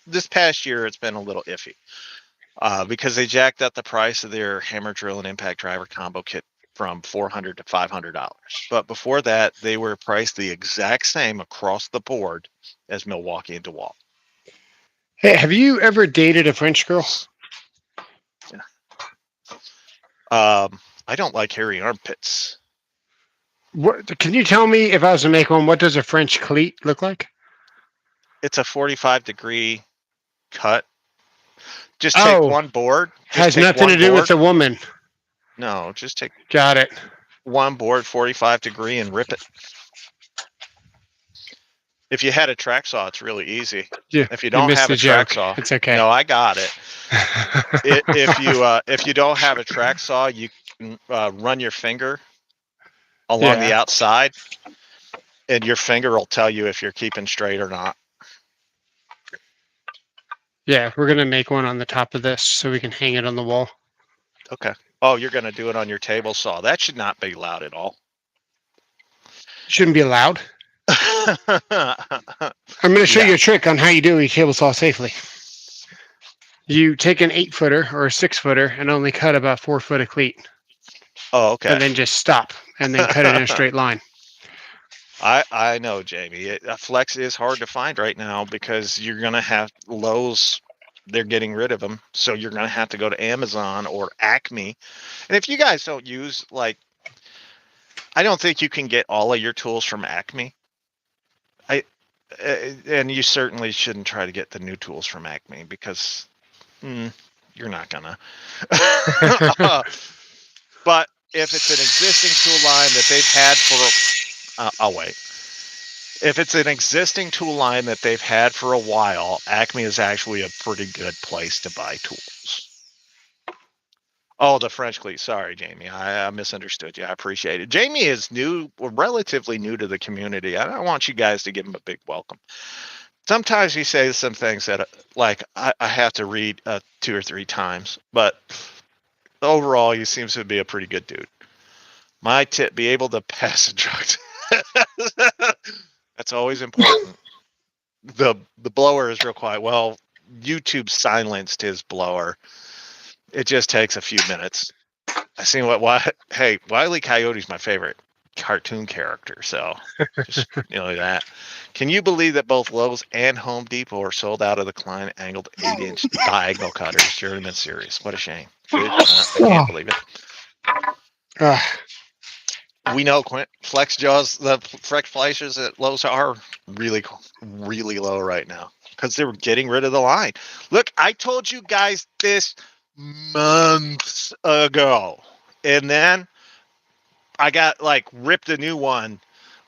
This past year, it's been a little iffy because they jacked up the price of their hammer drill and impact driver combo kit from $400 to $500. But before that, they were priced the exact same across the board as Milwaukee and DeWalt. Hey, have you ever dated a French girl? I don't like hairy armpits. What, can you tell me, if I was to make one, what does a French cleat look like? It's a 45-degree cut. Just take one board. Has nothing to do with the woman. No, just take Got it. one board, 45-degree, and rip it. If you had a track saw, it's really easy. Yeah, if you don't have a track saw, it's okay. No, I got it. If you don't have a track saw, you can run your finger along the outside, and your finger will tell you if you're keeping straight or not. Yeah, we're gonna make one on the top of this so we can hang it on the wall. Okay. Oh, you're gonna do it on your table saw. That should not be loud at all. Shouldn't be loud. I'm going to show you a trick on how you do a table saw safely. You take an 8-footer or a 6-footer and only cut about 4 foot of cleat. Oh, okay. And then just stop and then cut it in a straight line. I know, Jamie. A Flex is hard to find right now because you're going to have Lowe's. They're getting rid of them. So you're going to have to go to Amazon or Acme. And if you guys don't use, I don't think you can get all of your tools from Acme. And you certainly shouldn't try to get the new tools from Acme because you're not gonna. But if it's an existing tool line that they've had for I'll wait. If it's an existing tool line that they've had for a while, Acme is actually a pretty good place to buy tools. Oh, the French cleat. Sorry, Jamie. I misunderstood you. I appreciate it. Jamie is new, relatively new to the community. I don't want you guys to give him a big welcome. Sometimes he says some things that, like, I have to read 2 or 3 times. But overall, he seems to be a pretty good dude. My tip, be able to pass the drugs. That's always important. The blower is real quiet. Well, YouTube silenced his blower. It just takes a few minutes. I seen hey, Wile E. Coyote's my favorite cartoon character, so just that. Can you believe that both Lowe's and Home Depot are sold out of the Klein angled 8-inch diagonal cutters? Journeyman series. What a shame. I can't believe it. We know flex jaws, the flex flashers at Lowe's are really, really low right now because they were getting rid of the line. Look, I told you guys this months ago, and then I got ripped a new one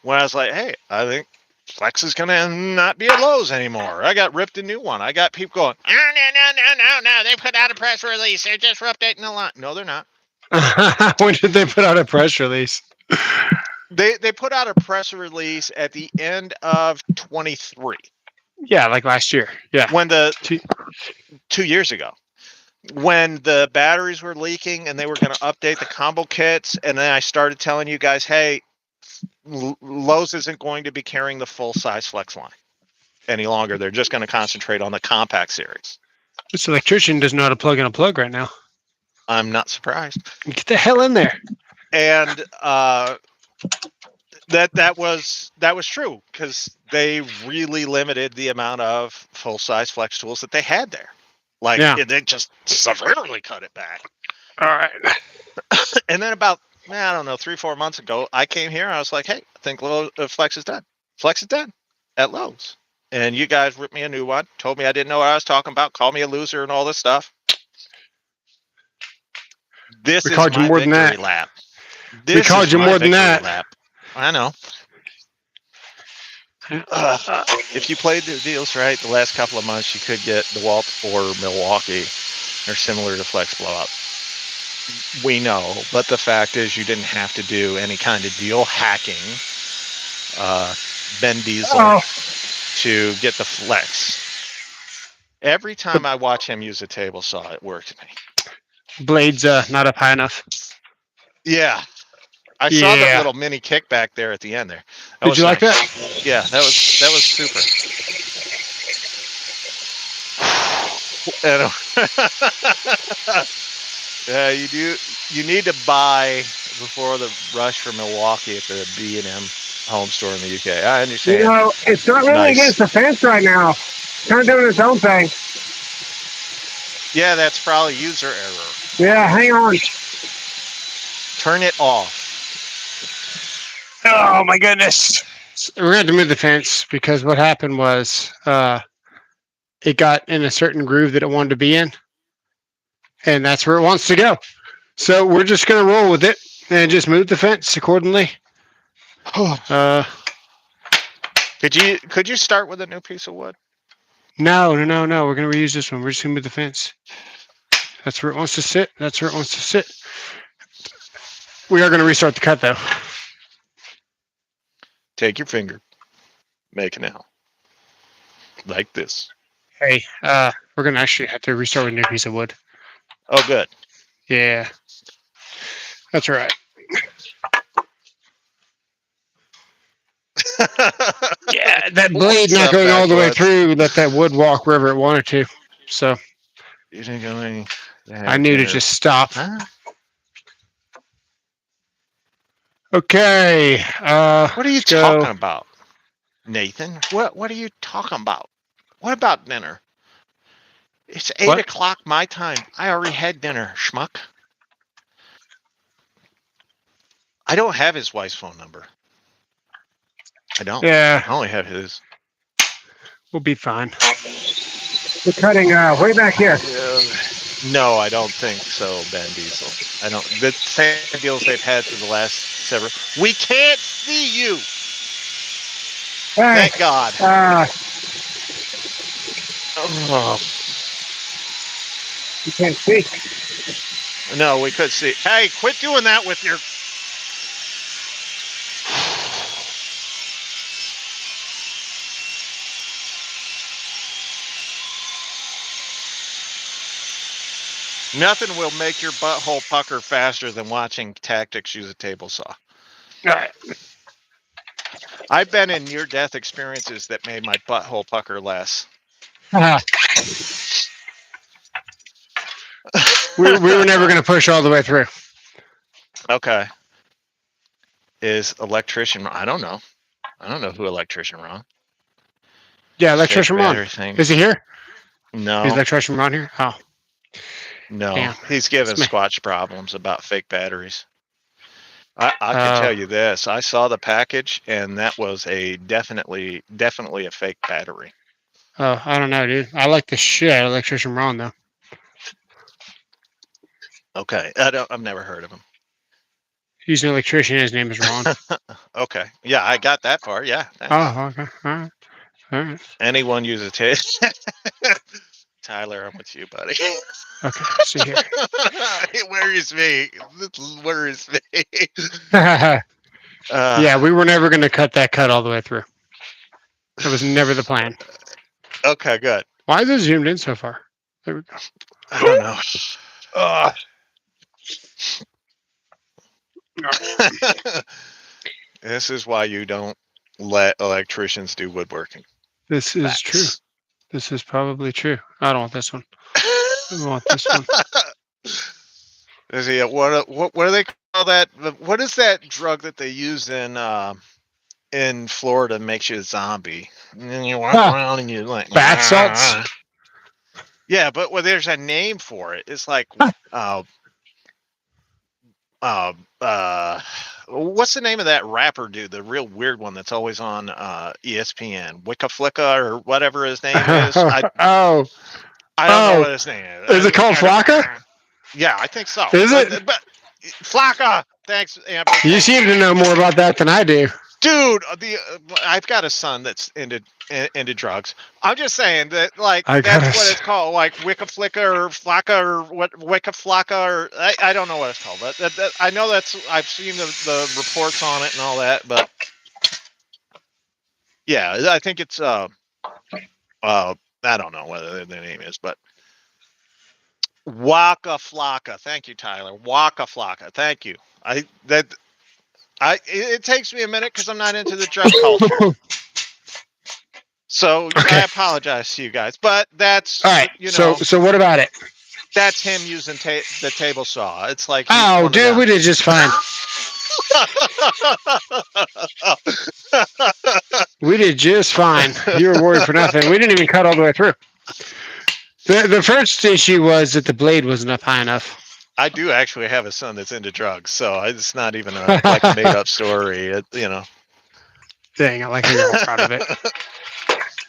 when I was like, hey, I think flex is gonna not be at Lowe's anymore. I got ripped a new one. I got people going, no, they put out a press release, they're just updating the line. No, they're not. When did they put out a press release? They put out a press release at the end of 23. Yeah, like last year. Yeah. When 2 years ago, when the batteries were leaking and they were going to update the combo kits, and then I started telling you guys, hey, Lowe's isn't going to be carrying the full size flex line any longer. They're just going to concentrate on the compact series. This electrician doesn't know how to plug in a plug right now. I'm not surprised. Get the hell in there. And that was true because they really limited the amount of full size flex tools that they had there. They just severely cut it back. All right. And then about 3-4 months ago, I came here. I was like, hey, I think flex is done. Flex is done at Lowe's. And you guys ripped me a new one, told me I didn't know what I was talking about, called me a loser and all this stuff. This is my victory lap. We called you more than that. Lap. I know. If you played the deals right the last couple of months, you could get DeWalt or Milwaukee. They're similar to Flex Blowout. We know, but the fact is you didn't have to do any kind of deal hacking. Ben Diesel to get the Flex. Every time I watch him use a table saw, it works for me. Blade's not up high enough. Yeah. I saw that little mini kickback there at the end there. Did you like that? Yeah, that was super. Yeah, you need to buy before the rush for Milwaukee at the B&M home store in the UK. I understand. It's not really against the fence right now. It's kind of doing its own thing. Yeah, that's probably user error. Yeah, hang on. Turn it off. Oh my goodness. We're going to have to move the fence because what happened was it got in a certain groove that it wanted to be in. And that's where it wants to go. So we're just going to roll with it and just move the fence accordingly. Could you start with a new piece of wood? No. We're going to reuse this one. We're just going to move the fence. That's where it wants to sit. We are going to restart the cut though. Take your finger, make an L, like this. Hey, we're going to actually have to restart with a new piece of wood. Oh, good. Yeah. That's right. Yeah, that blade's not going all the way through. Let that wood walk wherever it wanted to. So you didn't go any. I knew to just stop. Huh? Okay. What are you talking about, Nathan? What are you talking about? What about dinner? It's 8 o'clock my time. I already had dinner, schmuck. I don't have his wife's phone number. I don't. Yeah. I only have his. We'll be fine. We're cutting way back here. No, I don't think so, Ben Diesel. I don't. The same deals they've had for the last several. We can't see you. Hey, Thank God. Oh, you can't see. no, we could see. Hey, quit doing that with your. Nothing will make your butthole pucker faster than watching Tactics use a table saw. All right. I've been in near-death experiences that made my butthole pucker less. we were never going to push all the way through. Okay. Is electrician? I don't know. I don't know who electrician wrong. Yeah, Fake electrician Ron. battery thing. Is he here? No. Is electrician Ron here? Oh, No. damn. He's giving It's me. Squatch problems about fake batteries. I Oh. can tell you this. I saw the package, and that was a definitely a fake battery. Oh, I don't know, dude. I like the shit out of electrician Ron though. Okay. I've never heard of him. He's an electrician. His name is Ron. Okay. Yeah, I got that far. Yeah. Oh, okay. All right. All right. Anyone uses Tyler, I'm with you, buddy. Okay. See here. It worries me. This worries me. Yeah, we were never going to cut that cut all the way through. That was never the plan. Okay, good. Why is it zoomed in so far? There we go. I don't know. This is why you don't let electricians do woodworking. This is true. This is probably true. I don't want this one. I want this one. Is he what do they call that? What is that drug that they use in Florida makes you a zombie? And then you walk around and you're like Bath salts? Yeah, but there's a name for it. It's like what's the name of that rapper dude? The real weird one that's always on ESPN, Wicca Flicka or whatever his name is. I don't know what his name is. Is it called Flocka? Yeah, I think so. Is it? But Flocka. Thanks, Amber. You seem to know more about that than I do. Dude, I've got a son that's into drugs. I'm just saying that, like, that's what it's called, like Wicca Flicka or Flocka or what Wicca Flocka or I don't know what it's called. But I know I've seen the reports on it and all that. But yeah, I think it's I don't know what the name is, but Waka Flocka. Thank you, Tyler. Waka Flocka. Thank you. It takes me a minute because I'm not into the drug culture. So Okay. I apologize to you guys, but that's all right. So what about it? That's him using the table saw. It's like oh, dude, we did just fine. We did just fine. You were worried for nothing. We didn't even cut all the way through. The first issue was that the blade wasn't up high enough. I do actually have a son that's into drugs, so it's not even like a made-up story. Dang, I like how you're all proud of it.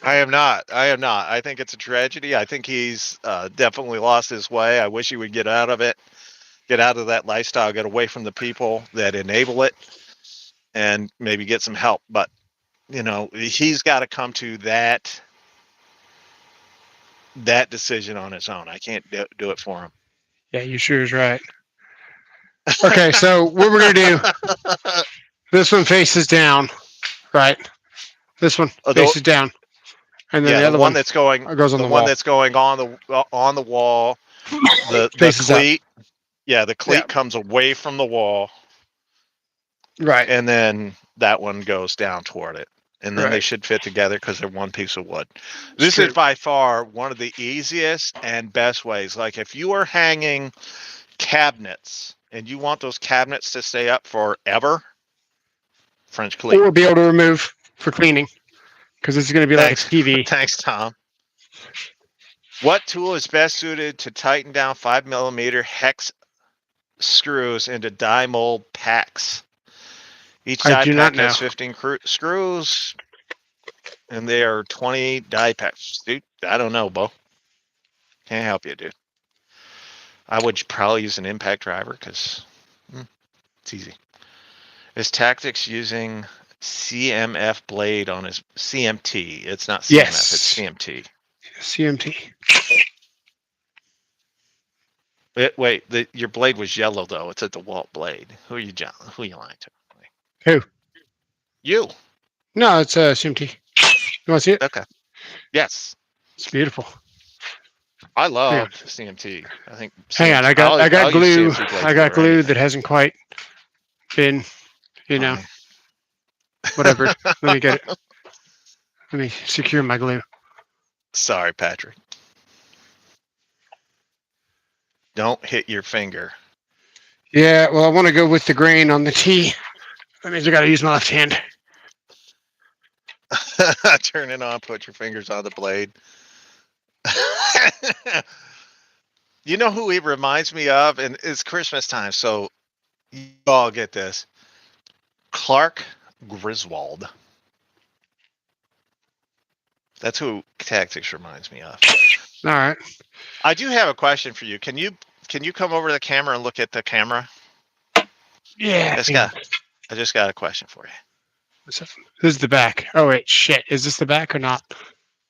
I am not. I think it's a tragedy. I think he's definitely lost his way. I wish he would get out of it, get out of that lifestyle, get away from the people that enable it, and maybe get some help. But, he's got to come to that decision on his own. I can't do it for him. Yeah, you sure is right. Okay, so what we're going to do, this one faces down, right? This one faces down. And then the other one that's going goes on the wall. one that's going on the wall. The faces cleat. up. Yeah, the cleat comes away from the wall. Right. And then that one goes down toward it. And then Right. they should fit together because they're one piece of wood. This is by far one of the easiest and best ways. Like if you are hanging cabinets and you want those cabinets to stay up forever, French cleat. Or be able to remove for cleaning. Because this is going to be like a TV. Thanks, Tom. What tool is best suited to tighten down 5mm hex screws into die mold packs? Each die pack has 15 screws, and they are 20 die packs. Dude, I don't know, Bo. Can't help you, dude. I would probably use an impact driver because it's easy. Is Tactics using CMF blade on his CMT. It's not CMF, Yes. it's CMT. CMT. Wait, your blade was yellow though. It's a DeWalt blade. Who are you lying to? Who? You. No, it's a CMT. You want to see it? Okay. Yes. It's beautiful. I love CMT. I think. Hang on, I got I'll use glue. CMT blades I got over glue anything. that hasn't quite been, Fine. whatever. Let me get it. Let me secure my glue. Sorry, Patrick. Don't hit your finger. Yeah, well, I want to go with the grain on the T. That means I got to use my left hand. Turn it on. Put your fingers on the blade. You know who he reminds me of? And it's Christmas time, so you all get this. Clark Griswold. That's who Tactics reminds me of. All right. I do have a question for you. Can you come over to the camera and look at the camera? Yeah. I just got a question for you. This is the back. Oh, wait. Shit. Is this the back or not?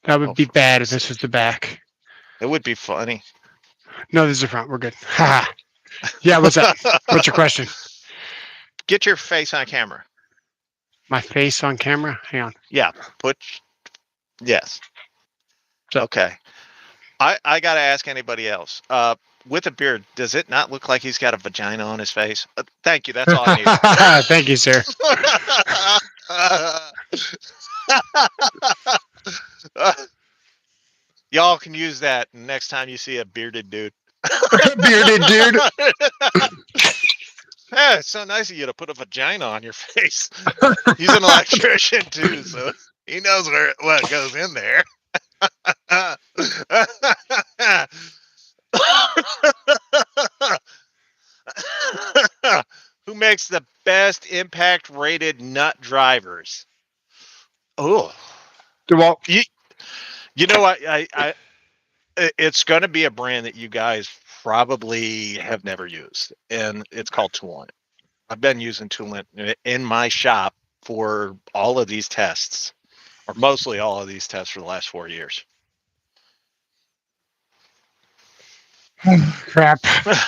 That would be for bad if fuck's this was the back. It would be funny. No, this is the front. We're good. Ha. Yeah, what's up? What's your question? Get your face on camera. My face on camera? Hang on. Yeah. Yes. So- Okay. I got to ask anybody else. With a beard, does it not look like he's got a vagina on his face? Thank you. That's all I need. Thank you, sir. Y'all can use that next time you see a bearded dude. Bearded dude. Yeah, it's so nice of you to put a vagina on your face. He's an electrician too, so he knows what goes in there. Who makes the best impact rated nut drivers? Oh, DeWalt. you know what? It's going to be a brand that you guys probably have never used, and it's called Toolant. I've been using Toolant in my shop for all of these tests, or mostly all of these tests for the last 4 years. Crap.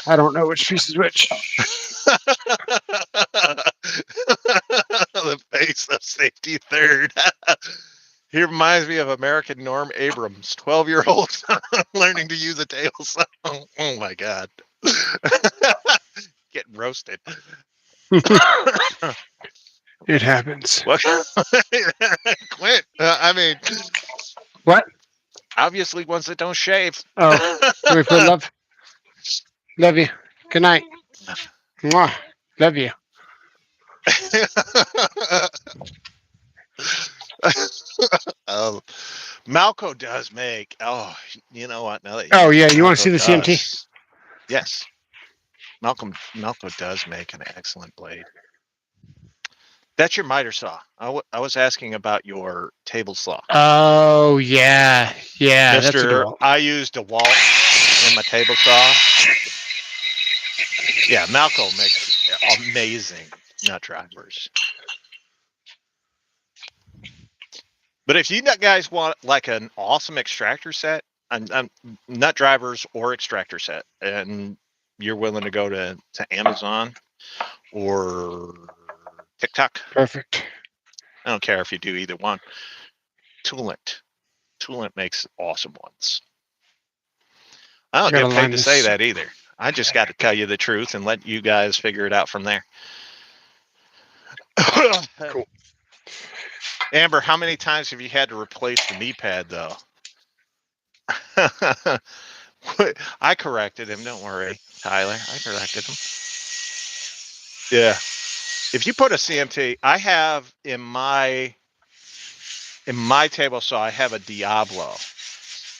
I don't know which piece is which. The face of safety third. He reminds me of American Norm Abrams, 12-year-old learning to use a table saw. Oh my God. Getting roasted. It happens. What? Quit. I mean, What? obviously ones that don't shave. Oh, can we put love? Love you. Good night. Mwah. Love you. Oh, Malco does make. Oh, you know what? Now that Oh, yeah. You want to Malco see the CMT? does- Yes. Malco does make an excellent blade. That's your miter saw. I was asking about your table saw. Oh, yeah. Yeah. That's a Mister, DeWalt. I use DeWalt in my table saw. Yeah, Malco makes amazing nut drivers. But if you guys want like an awesome extractor set, and nut drivers or extractor set, and you're willing to go to Amazon or TikTok, Perfect. I don't care if you do either one. Toolant makes awesome ones. I don't Gotta get paid line to say this. that either. I just got to tell you the truth and let you guys figure it out from there. Cool. Amber, how many times have you had to replace the knee pad though? I corrected him. Don't worry, Tyler. I corrected him. Yeah. If you put a CMT, I have in my table saw, I have a Diablo.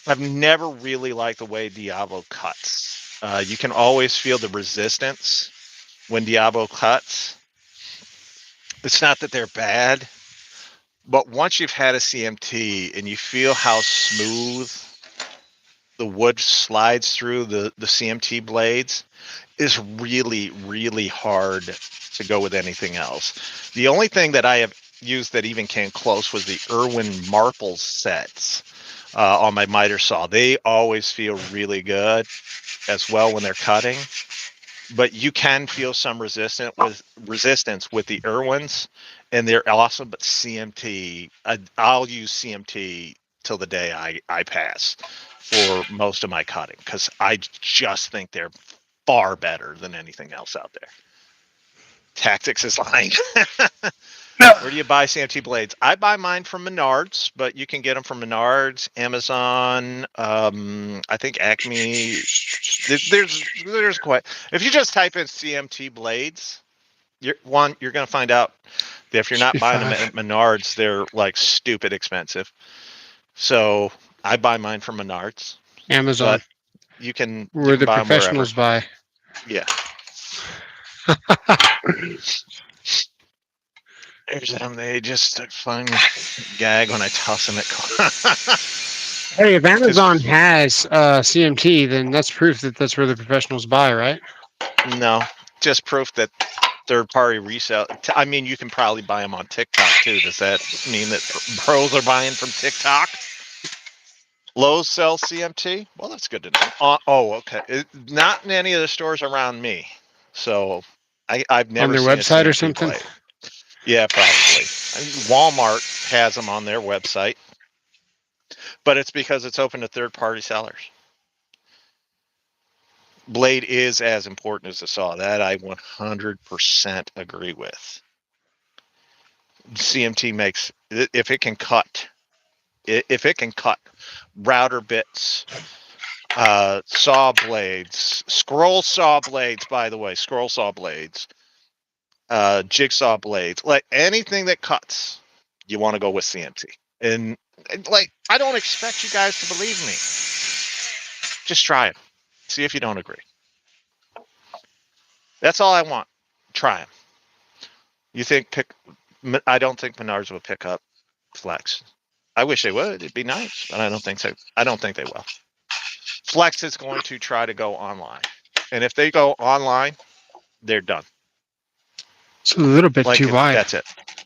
I've never really liked the way Diablo cuts. You can always feel the resistance when Diablo cuts. It's not that they're bad, but once you've had a CMT and you feel how smooth the wood slides through the CMT blades, is really, really hard to go with anything else. The only thing that I have used that even came close was the Irwin Marple sets on my miter saw. They always feel really good as well when they're cutting, but you can feel some resistance with the Irwins, and they're awesome. But CMT, I'll use CMT till the day I pass for most of my cutting because I just think they're far better than anything else out there. Tactics is lying. No. Where do you buy CMT blades? I buy mine from Menards, but you can get them from Menards, Amazon, I think Acme. There's quite. If you just type in CMT blades, you're going to find out that if you're not buying them at Menards, they're like stupid expensive. So I buy mine from Menards. Amazon. But you can Where the buy them professionals buy. Yeah. There's them. They just fun gag when I toss them at. Hey, if Amazon has CMT, then that's proof that that's where the professionals buy, right? No, just proof that third-party resale. I mean, you can probably buy them on TikTok too. Does that mean that pros are buying from TikTok? Lowe's sells CMT. Well, that's good to know. Oh, okay. Not in any of the stores around me. So I've never On their seen website a or CMT something? blade. Yeah, probably. I mean, Walmart has them on their website, but it's because it's open to third-party sellers. Blade is as important as the saw. That I 100% agree with. CMT makes, if it can cut router bits, saw blades, scroll saw blades, by the way, scroll saw blades, jigsaw blades, like anything that cuts, you want to go with CMT. And like, I don't expect you guys to believe me. Just try it. See if you don't agree. That's all I want. Try them. You think I don't think Menards will pick up Flex. I wish they would. It'd be nice, but I don't think so. I don't think they will. Flex is going to try to go online, and if they go online, they're done. It's a little bit Like too if wide. that's it.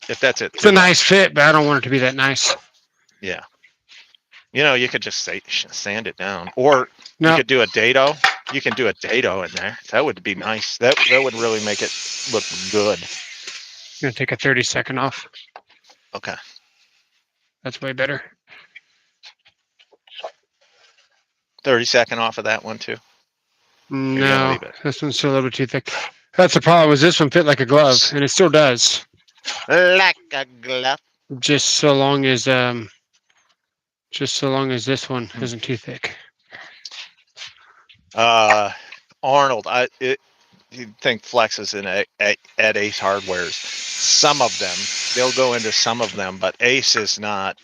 If that's it, It's a nice fit, but I don't want it to be that nice. Yeah. You know, you could just sand it down, or you No, could do a dado. You can do a dado in there. That would be nice. That would really make it look good. I'm gonna take a 30-second off. Okay. That's way better. 30-second off of that one too. You're gonna No, leave it. this one's still a little bit too thick. That's the problem. Was this one fit like a glove, and it still does. Like a glove. Just so long as this one isn't too thick. Arnold, you'd think Flex is at Ace Hardware's. Some of them, they'll go into some of them, but Ace is not.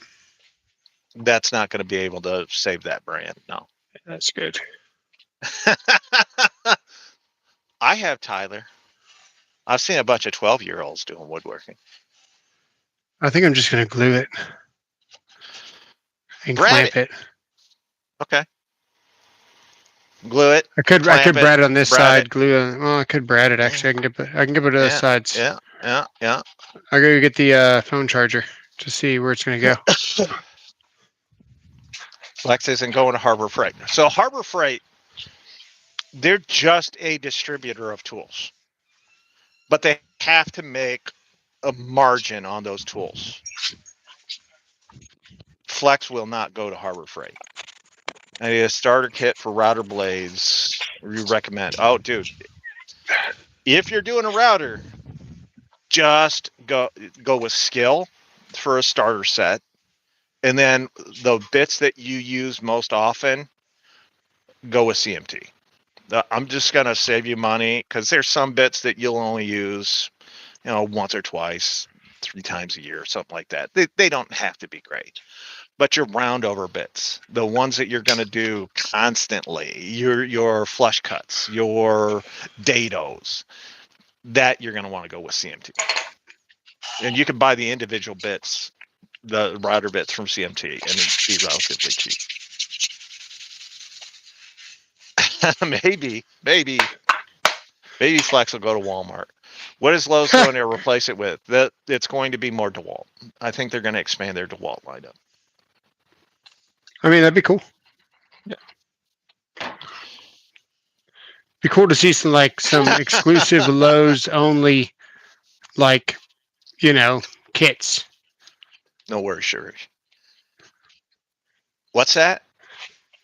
That's not going to be able to save that brand. No. That's good. I have Tyler. I've seen a bunch of 12-year-olds doing woodworking. I think I'm just gonna glue it and Brad clamp it. Okay. Glue it. I could clamp it, brad it on this brad side, it. glue it. Well, I could brad it actually. I can give it to the sides. Yeah. I gotta get the phone charger to see where it's gonna go. Flex isn't going to Harbor Freight. So Harbor Freight, they're just a distributor of tools, but they have to make a margin on those tools. Flex will not go to Harbor Freight. I need a starter kit for router blades. You recommend? Oh, dude, if you're doing a router, just go with Skill for a starter set, and then the bits that you use most often, go with CMT. I'm just gonna save you money because there's some bits that you'll only use, once or twice, 3 times a year, something like that. They don't have to be great. But your round over bits, the ones that you're going to do constantly, your flush cuts, your dados, that you're going to want to go with CMT. And you can buy the individual bits, the router bits from CMT, and it'd be relatively cheap. maybe Flex will go to Walmart. What is Lowe's going to replace it with? It's going to be more DeWalt. I think they're going to expand their DeWalt lineup. I mean, that'd be cool. Yeah. Be cool to see some exclusive Lowe's only, like, kits. No worries, sure. What's that?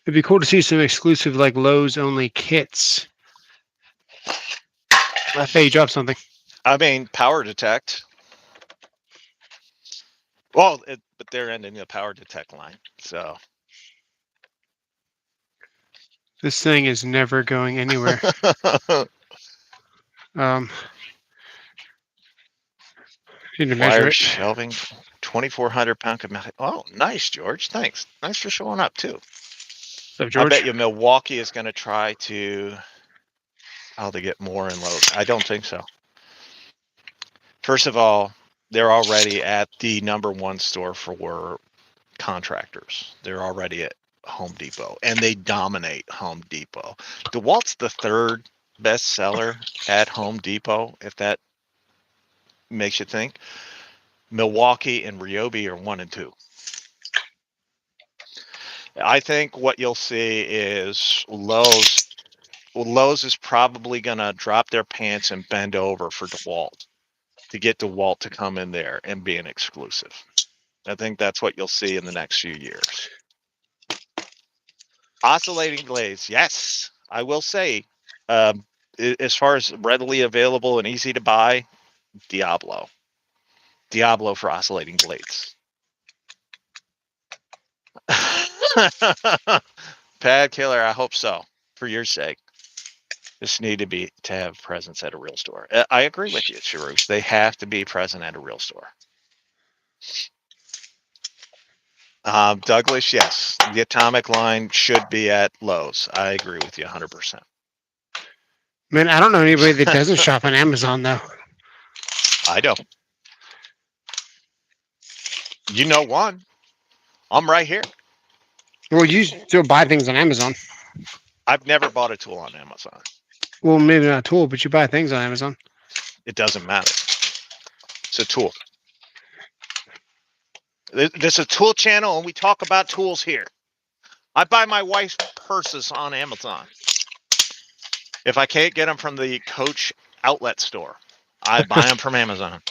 It'd be cool to see some exclusive Lowe's only kits. Hey, you dropped something. I mean, power detect. Well, but they're ending the power detect line, so. This thing is never going anywhere. Need to measure Wire it. shelving, 2,400 pound capacity. Oh, nice, George. Thanks. Thanks for showing up too. So, I George, bet you Milwaukee is going to try to how to get more in Lowe's. I don't think so. First of all, they're already at the #1 store for contractors. They're already at Home Depot, and they dominate Home Depot. DeWalt's the 3rd best seller at Home Depot, if that makes you think. Milwaukee and Ryobi are 1 and 2. I think what you'll see is Lowe's is probably going to drop their pants and bend over for DeWalt to get DeWalt to come in there and be an exclusive. I think that's what you'll see in the next few years. Oscillating blades, yes, I will say, as far as readily available and easy to buy, Diablo for oscillating blades. Pad killer, I hope so, for your sake. Just need to have presence at a real store. I agree with you, Sharush. They have to be present at a real store. Douglas, yes, the Atomic line should be at Lowe's. I agree with you 100%. man, I don't know anybody that doesn't shop on Amazon though. I don't. You know one. I'm right here. Well, you still buy things on Amazon. I've never bought a tool on Amazon. Well, maybe not a tool, but you buy things on Amazon. It doesn't matter. It's a tool. This is a tool channel, and we talk about tools here. I buy my wife's purses on Amazon. If I can't get them from the Coach outlet store, I buy them from Amazon.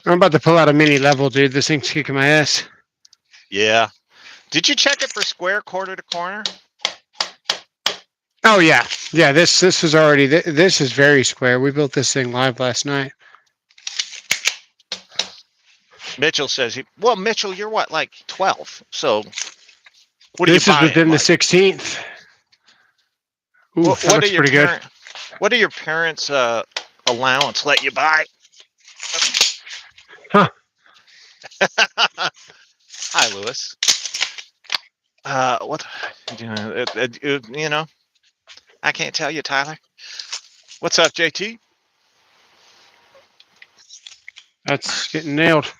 I'm about to pull out a mini level, dude. This thing's kicking my ass. Yeah. Did you check it for square, quarter to corner? Oh yeah, yeah. This is already. This is very square. We built this thing live last night. Mitchell says, well, Mitchell, you're what, like 12? So what are This you is buying? within the Like, 16th. Ooh, what that looks pretty good. What do your parents' allowance let you buy? Huh. Hi, Lewis. What? You know, I can't tell you, Tyler. What's up, JT? That's getting nailed.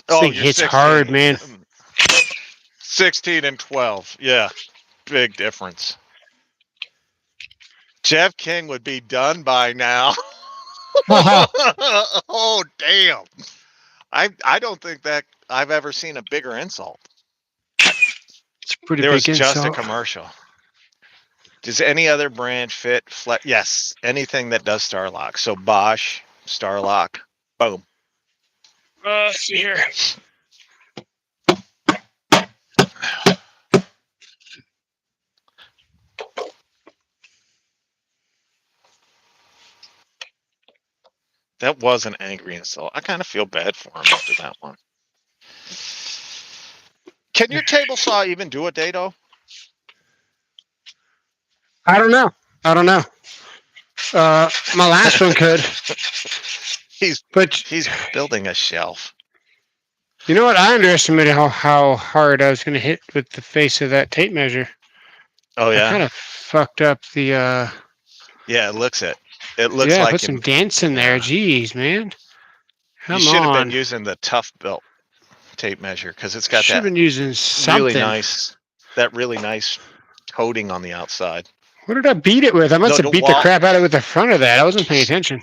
Oh, thing hits hard, man. 16 and 12. Yeah, big difference. Jeff King would be done by now. Oh, damn. I don't think that I've ever seen a bigger insult. It's a pretty There big was just a insult. commercial. Does any other brand fit? Yes, anything that does Starlock. So Bosch, Starlock, boom. Let's see here. That was an angry insult. I kind of feel bad for him after that one. Can your table saw even do a dado? I don't know. My last one could. He's But building a shelf. you know what? I underestimated how hard I was going to hit with the face of that tape measure. Oh I yeah. kind of fucked up the. Yeah, it looks it. It looks yeah, like put some dents in there. Jeez, man. You should have been using the tough belt tape measure because it's got Should have that been using something. really nice coating on the outside. What did I beat it with? I must The have beat the DeWalt- crap out of it with the front of that. I wasn't paying attention.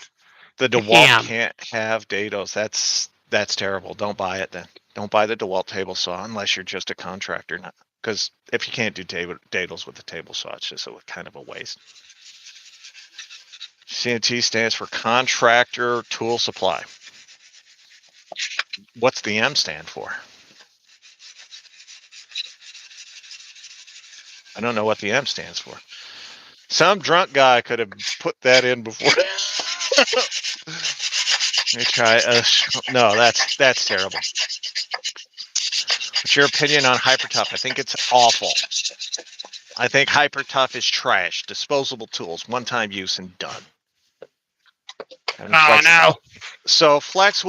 The DeWalt Damn. can't have dados. That's terrible. Don't buy it then. Don't buy the DeWalt table saw unless you're just a contractor. Because if you can't do dados with the table saw, it's just kind of a waste. CNT stands for Contractor Tool Supply. What's the M stand for? I don't know what the M stands for. Some drunk guy could have put that in before. Let me try. No, that's terrible. What's your opinion on Hyper-Tough? I think it's awful. I think Hyper-Tough is trash. Disposable tools, one-time use and done. Oh, no. So Flex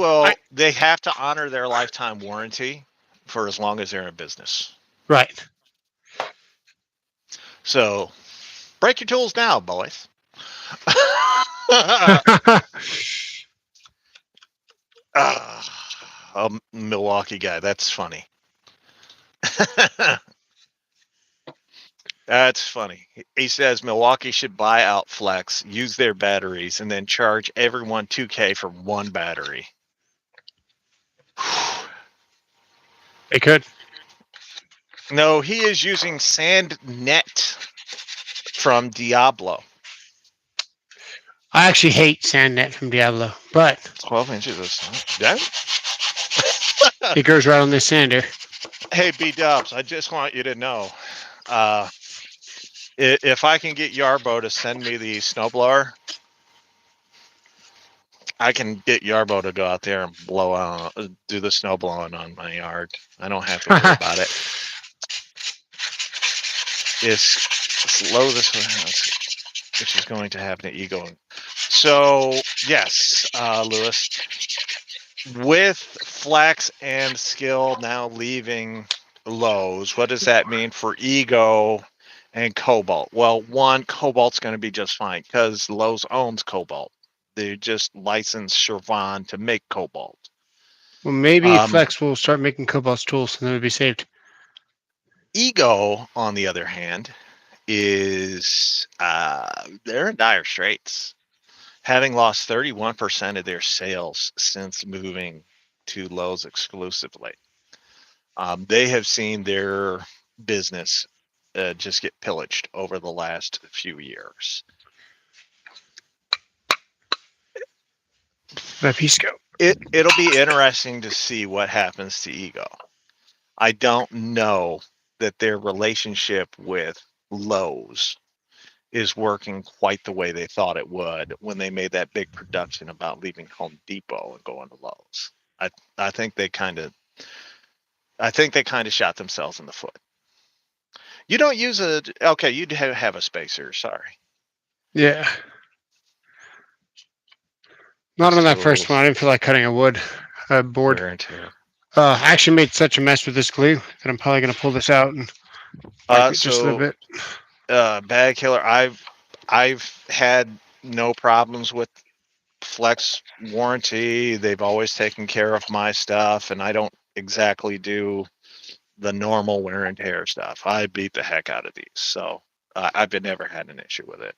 they have to honor their lifetime warranty for as long as they're in business. Right. So break your tools now, boys. A Milwaukee guy. That's funny. That's funny. He says Milwaukee should buy out Flex, use their batteries, and then charge everyone $2,000 for one battery. They could. No, he is using SandNet from Diablo. I actually hate SandNet from Diablo, but 12 inches of snow. it goes right on this sander. Hey, B-Dubs, I just want you to know, if I can get Yarbo to send me the snowblower, I can get Yarbo to go out there and do the snow blowing on my yard. I don't have to worry about it. It's slow this way, which is going to happen at Ego. So, yes, Lewis, with Flex and Skill now leaving Lowe's, what does that mean for Ego and Cobalt? Well, one, Cobalt's going to be just fine because Lowe's owns Cobalt. They just licensed Chevron to make Cobalt. Well, maybe Flex will start making Cobalt's tools and then it'll be saved. Ego, on the other hand, is they're in dire straits, having lost 31% of their sales since moving to Lowe's exclusively. They have seen their business just get pillaged over the last few years. It'll be interesting to see what happens to Ego. I don't know that their relationship with Lowe's is working quite the way they thought it would when they made that big production about leaving Home Depot and going to Lowe's. I think they kind of shot themselves in the foot. You don't use okay, you have a spacer, sorry. Yeah. Not on that first one. I didn't feel like cutting a wood board. I actually made such a mess with this glue that I'm probably going to pull this out and just a little bit. Bag Killer, I've had no problems with Flex warranty. They've always taken care of my stuff, and I don't exactly do the normal wear and tear stuff. I beat the heck out of these, so I've never had an issue with it.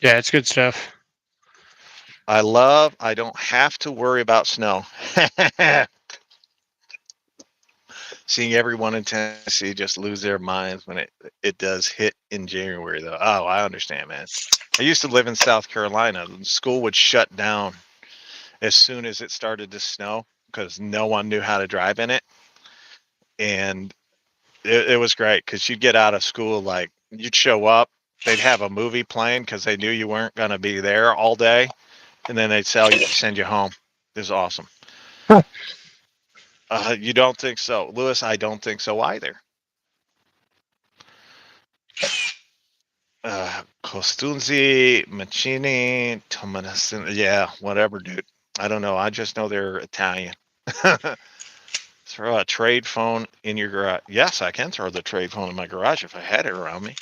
Yeah, it's good stuff. I don't have to worry about snow. Seeing everyone in Tennessee just lose their minds when it does hit in January, though. Oh, I understand, man. I used to live in South Carolina. School would shut down as soon as it started to snow because no one knew how to drive in it. And it was great because you'd get out of school, like you'd show up, they'd have a movie playing because they knew you weren't going to be there all day. And then they'd send you home. It was awesome. You don't think so, Lewis? I don't think so either. Costunzi, Mancini, Tomasin. Yeah, whatever, dude. I don't know. I just know they're Italian. Throw a trade phone in your garage. Yes, I can throw the trade phone in my garage if I had it around me.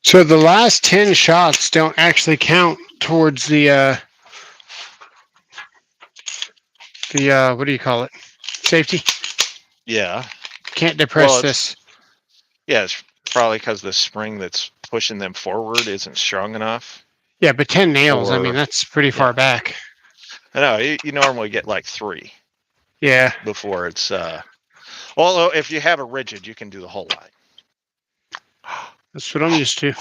So the last 10 shots don't actually count towards the what do you call it? Safety. Yeah. Can't depress Well, this. Yeah, it's probably because the spring that's pushing them forward isn't strong enough. Yeah, but 10 nails. I Or mean, that's pretty far yeah. back. I know you normally get like 3 Yeah. before it's. Although if you have a rigid, you can do the whole line. That's what I'm used to.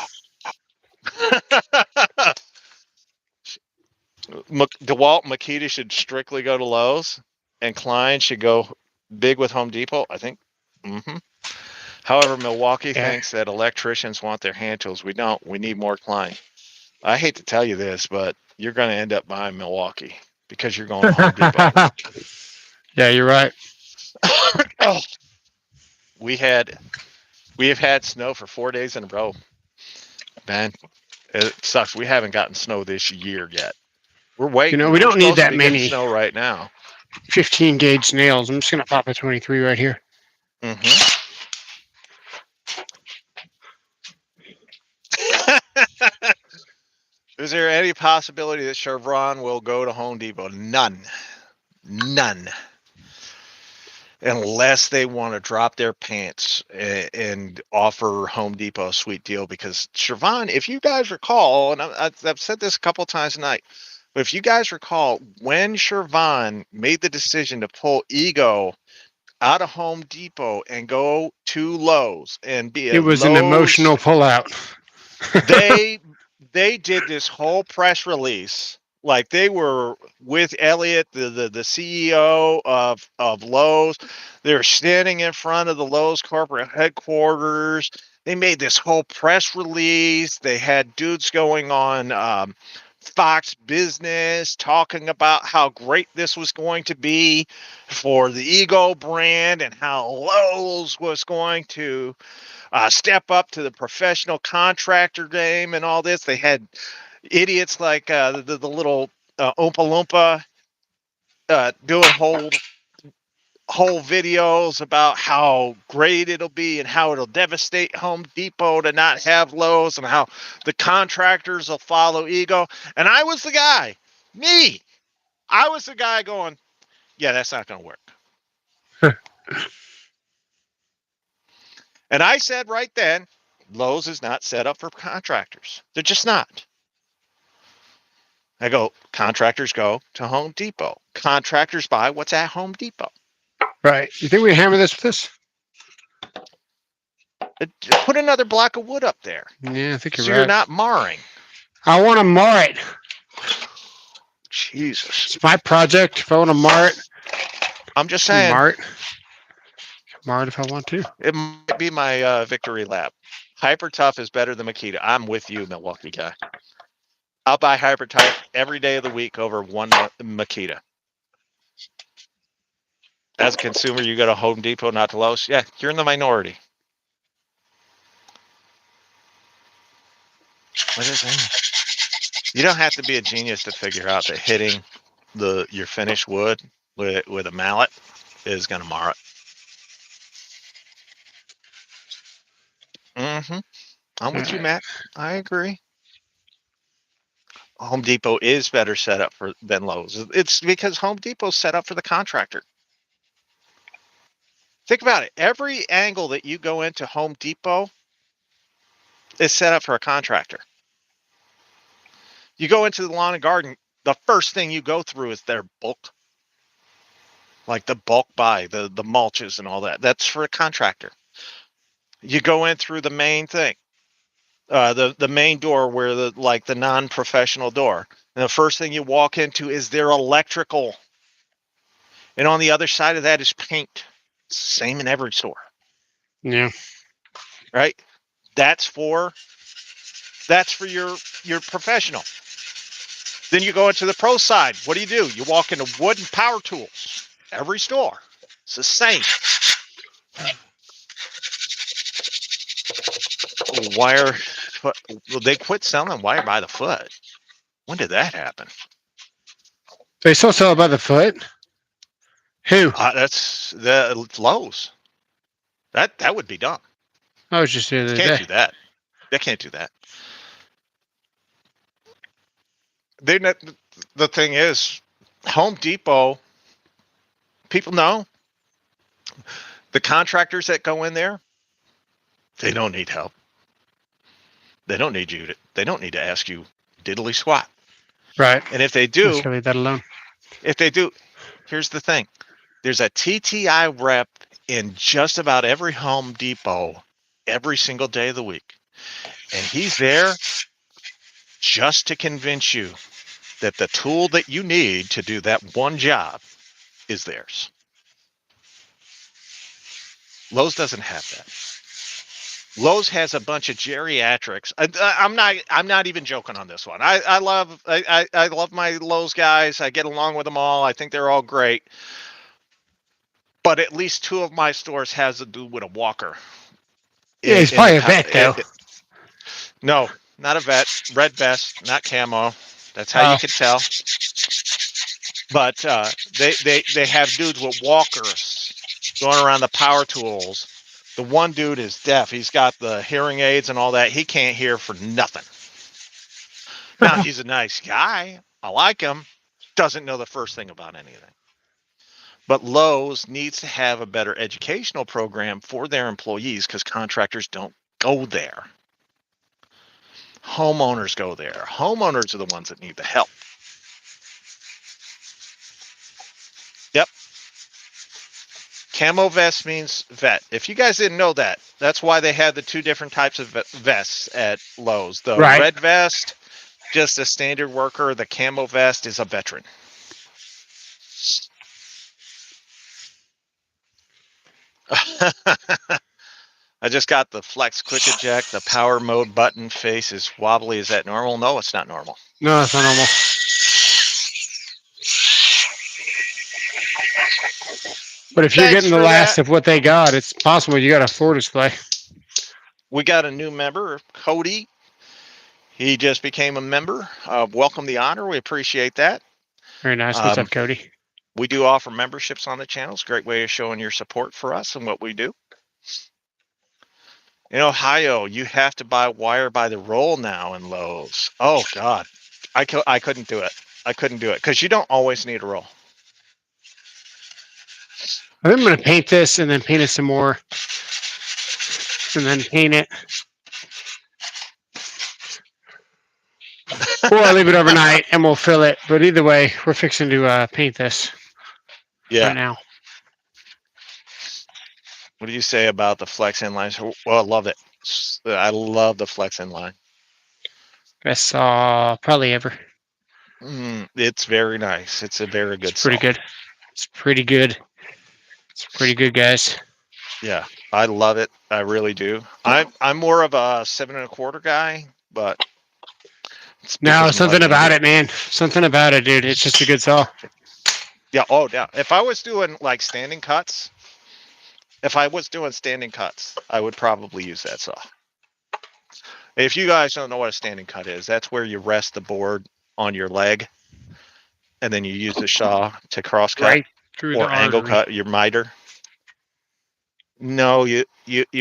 DeWalt Makita should strictly go to Lowe's, and Klein should go big with Home Depot. I think. Mm-hmm. However, Milwaukee thinks that electricians want their hand tools. We don't. We need more Klein. I hate to tell you this, but you're going to end up buying Milwaukee because you're going to Home Depot. Yeah, you're right. Oh, we have had snow for 4 days in a row. Man, it sucks. We haven't gotten snow this year yet. We're waiting. We We're don't need supposed to that be getting many snow right now. 15 gauge nails. I'm just gonna pop a 23 right here. Mm-hmm. Is there any possibility that Chevron will go to Home Depot? None. Unless they want to drop their pants and offer Home Depot a sweet deal. Because Chevron, if you guys recall, and I've said this a couple of times tonight, but if you guys recall, when Chevron made the decision to pull Ego out of Home Depot and go to Lowe's and be a It was an Lowe's, emotional pullout. they did this whole press release like they were with Elliot, the CEO of Lowe's. They were standing in front of the Lowe's corporate headquarters. They made this whole press release. They had dudes going on Fox Business talking about how great this was going to be for the Ego brand and how Lowe's was going to step up to the professional contractor game and all this. They had idiots like the little Oompa Loompa doing whole videos about how great it'll be and how it'll devastate Home Depot to not have Lowe's and how the contractors will follow Ego. And I was the guy, I was the guy going, yeah, that's not going to work. And I said right then, Lowe's is not set up for contractors. They're just not. I go, contractors go to Home Depot. Contractors buy what's at Home Depot. Right. You think we hammer this with this? Put another block of wood up there. Yeah, I think So you're you're right. not marring. I want to mar it. Jesus. It's my project. If I want to mar it, I'm just saying. mar it. Mar it if I want to. It might be my victory lap. Hyper Tough is better than Makita. I'm with you, Milwaukee guy. I'll buy Hyper Tough every day of the week over one Makita. As a consumer, you go to Home Depot, not to Lowe's. Yeah, you're in the minority. What is that? You don't have to be a genius to figure out that hitting your finished wood with a mallet is going to mar it. Mm-hmm. I'm with you, Matt. I agree. Home Depot is better set up than Lowe's. It's because Home Depot's set up for the contractor. Think about it. Every angle that you go into Home Depot is set up for a contractor. You go into the lawn and garden, the first thing you go through is their bulk. Like the bulk buy, the mulches and all that. That's for a contractor. You go in through the main thing. The main door where the non-professional door. And the first thing you walk into is their electrical. And on the other side of that is paint. Same in every store. Yeah. Right? That's for your professional. Then you go into the pro side. What do? You walk into wood and power tools. Every store. It's the same. They quit selling wire by the foot. When did that happen? They still sell it by the foot? Who? That's Lowe's. That would be dumb. I was just the other Can't day. do that. They can't do that. They're not, the thing is, Home Depot, people know The contractors that go in there, they don't need help. They don't need you to. They don't need to ask you diddly squat. Right. And if they Let's do, leave that alone. here's the thing: there's a TTI rep in just about every Home Depot every single day of the week, and he's there just to convince you that the tool that you need to do that one job is theirs. Lowe's doesn't have that. Lowe's has a bunch of geriatrics. I'm not even joking on this one. I love my Lowe's guys. I get along with them all. I think they're all great. But at least 2 of my stores has to do with a walker. Yeah, he's probably a vet, though. No, not a vet. Red vest, not camo. That's how you can tell. But they have dudes with walkers going around the power tools. The one dude is deaf. He's got the hearing aids and all that. He can't hear for nothing. Now, he's a nice guy. I like him. Doesn't know the first thing about anything. But Lowe's needs to have a better educational program for their employees because contractors don't go there. Homeowners go there. Homeowners are the ones that need the help. Yep. Camo vest means vet. If you guys didn't know that, that's why they have the 2 different types of vests at Lowe's. The Right. red vest, just a standard worker. The camo vest is a veteran. I just got the flex quick eject. The power mode button face is wobbly. Is that normal? No, it's not normal. No, it's not normal. But if you're Thanks getting the for last that. of what they got, it's possible you got a 4 display. We got a new member, Cody. He just became a member. Welcome the honor. We appreciate that. Very nice. What's up, Cody? We do offer memberships on the channel. It's a great way of showing your support for us and what we do. In Ohio, you have to buy wire by the roll now in Lowe's. Oh, God. I couldn't do it. I couldn't do it because you don't always need a roll. I think I'm going to paint this and then paint it some more. And then paint it. Or I'll leave it overnight and we'll fill it. But either way, we're fixing to paint this right now. What do you say about the flex inlines? Well, I love it. I love the flex inline. Best saw probably ever. It's very nice. It's a very good It's pretty good. It's pretty good. It's pretty good, guys. Yeah, I love it. I really do. I'm more of a 7 1/4 guy, but no, something about it, man. Something about it, dude. It's just a good saw. Yeah. Oh, yeah. If I was doing like standing cuts, I would probably use that saw. If you guys don't know what a standing cut is, that's where you rest the board on your leg, and then you use the saw to cross cut Right through or the angle artery. cut your miter. No, you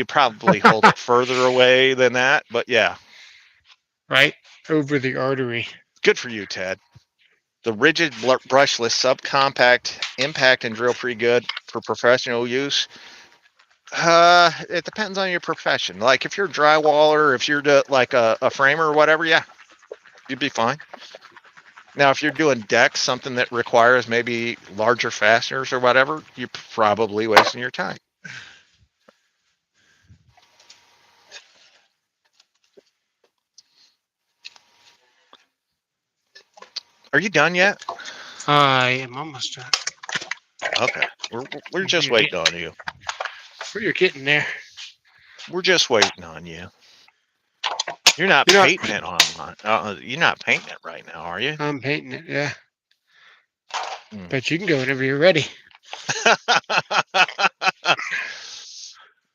probably hold it further away than that, but yeah. Right over the artery. Good for you, Ted. The rigid brushless subcompact impact and drill pretty good for professional use. It depends on your profession. Like if you're a drywaller, if you're like a framer or whatever, yeah, you'd be fine. Now, if you're doing decks, something that requires maybe larger fasteners or whatever, you're probably wasting your time. Are you done yet? I am almost done. Okay, we're just waiting on you. You're getting there. We're just waiting on you. You're not painting it on. You're not painting it right now, are you? I'm painting it. Yeah. But you can go whenever you're ready.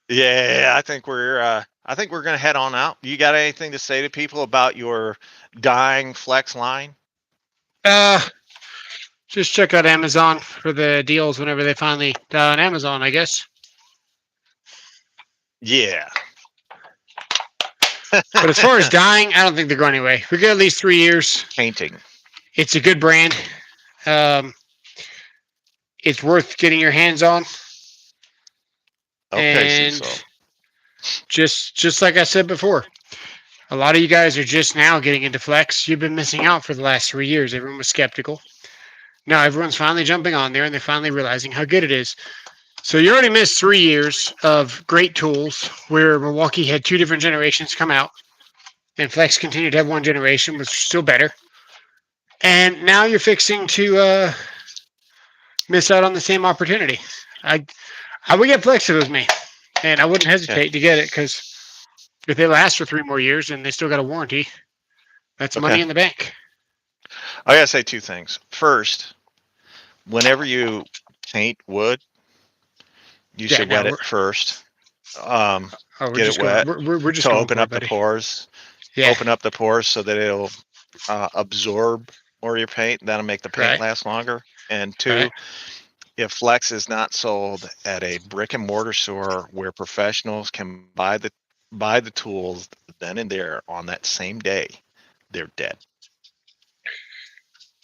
Yeah, I think we're gonna head on out. You got anything to say to people about your dying flex line? Just check out Amazon for the deals whenever they finally die on Amazon, I guess. Yeah. But as far as dying, I don't think they're going anyway. We get at least 3 years. Painting. It's a good brand. It's worth getting your hands on. Okay, And Cecil. just like I said before, a lot of you guys are just now getting into flex. You've been missing out for the last 3 years. Everyone was skeptical. Now everyone's finally jumping on there and they're finally realizing how good it is. So you already missed 3 years of great tools where Milwaukee had 2 different generations come out, and Flex continued to have 1 generation, which was still better. And now you're fixing to miss out on the same opportunity. I would get Flex if it was me, and I wouldn't hesitate to get it because if they last for 3 more years and they still got a warranty, that's money Okay. in the bank. I gotta say 2 things. First, whenever you paint wood, you Yeah, should no, wet it first. we're Get it just going. wet We're just to going open for it, up the buddy. pores. Yeah, Open up the pores so that it'll absorb more of your paint. That'll make the paint right, last longer. And right. 2, if Flex is not sold at a brick and mortar store where professionals can buy the tools then and there on that same day, they're dead.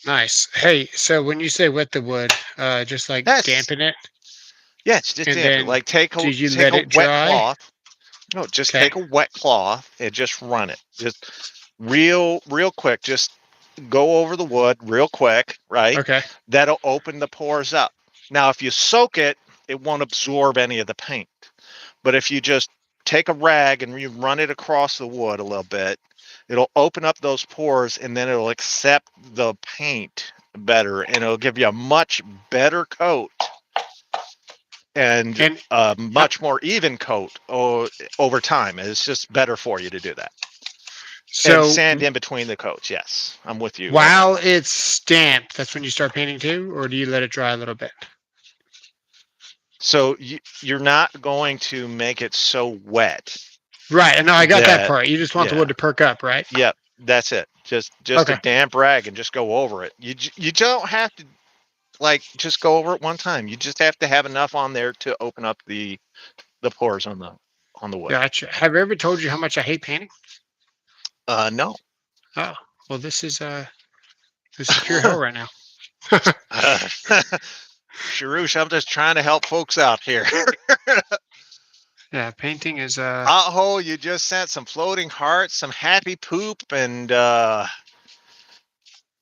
Nice. Hey, so when you say wet the wood, just like Yes, dampen it, yes, just and damp it. then Like take do a you take let a it wet dry? cloth. No, just Okay, take a wet cloth and just run it. Just real quick. Just go over the wood real quick, right? okay, That'll open the pores up. Now, if you soak it, it won't absorb any of the paint. But if you just take a rag and you run it across the wood a little bit, it'll open up those pores and then it'll accept the paint better and it'll give you a much better coat and and a uh, much more even coat over time. It's just better for you to do that. And so sand in between the coats. Yes, I'm with you on that while one. it's damp, that's when you start painting too, or do you let it dry a little bit? So you're not going to make it so wet Right. No, I got that that, part. You just want the yeah, wood to perk up, right? yep, that's it. Just a Okay. damp rag and just go over it. You don't have to like just go over it one time. You just have to have enough on there to open up the pores on the wood. Gotcha. Have I ever told you how much I hate painting? No. Oh, well, this is pure hell right now. Sharush, I'm just trying to help folks out here. Yeah, painting is Oh, you just sent some floating hearts, some happy poop, and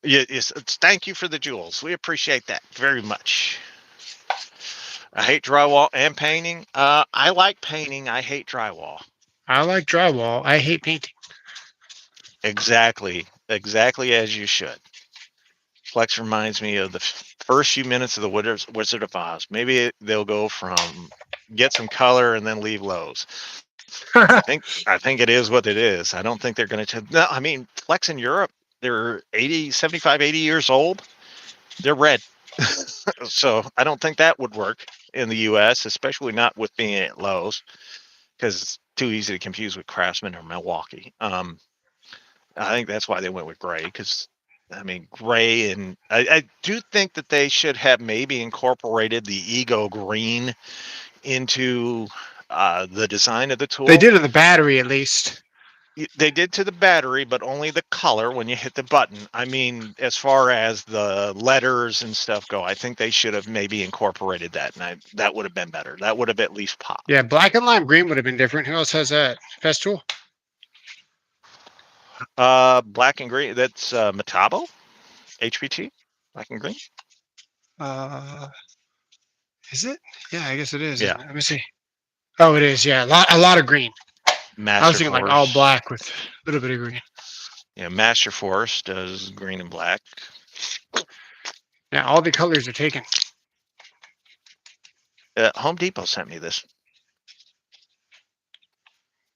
thank you for the jewels. We appreciate that very much. I hate drywall and painting. I like painting. I hate drywall. I like drywall. I hate painting. Exactly as you should. Flex reminds me of the first few minutes of the Wizard of Oz. Maybe they'll go from get some color and then leave Lowe's. I think it is what it is. I don't think they're going to. No, I mean, Flex in Europe, they're 80, 75, 80 years old. They're red. So I don't think that would work in the U.S., especially not with being at Lowe's, because it's too easy to confuse with Craftsman or Milwaukee. I think that's why they went with gray, because I mean, gray, and I do think that they should have maybe incorporated the Ego green into the design of the They tool. did on the battery at least. They did to the battery, but only the color when you hit the button. I mean, as far as the letters and stuff go, I think they should have maybe incorporated that, and that would have been better. That would have at least popped. Yeah, black and lime green would have been different. Who else has that? Festool? Black and green. That's Metabo, HPT, black and green. Uh, is it? Yeah, I guess it is. Yeah, Isn't it? Let me see. Oh, it is. Yeah, a lot of green. I was Master thinking like all Force. black with a little bit of green. Yeah, Master Force does green and black. Yeah, all the colors are taken. Home Depot sent me this.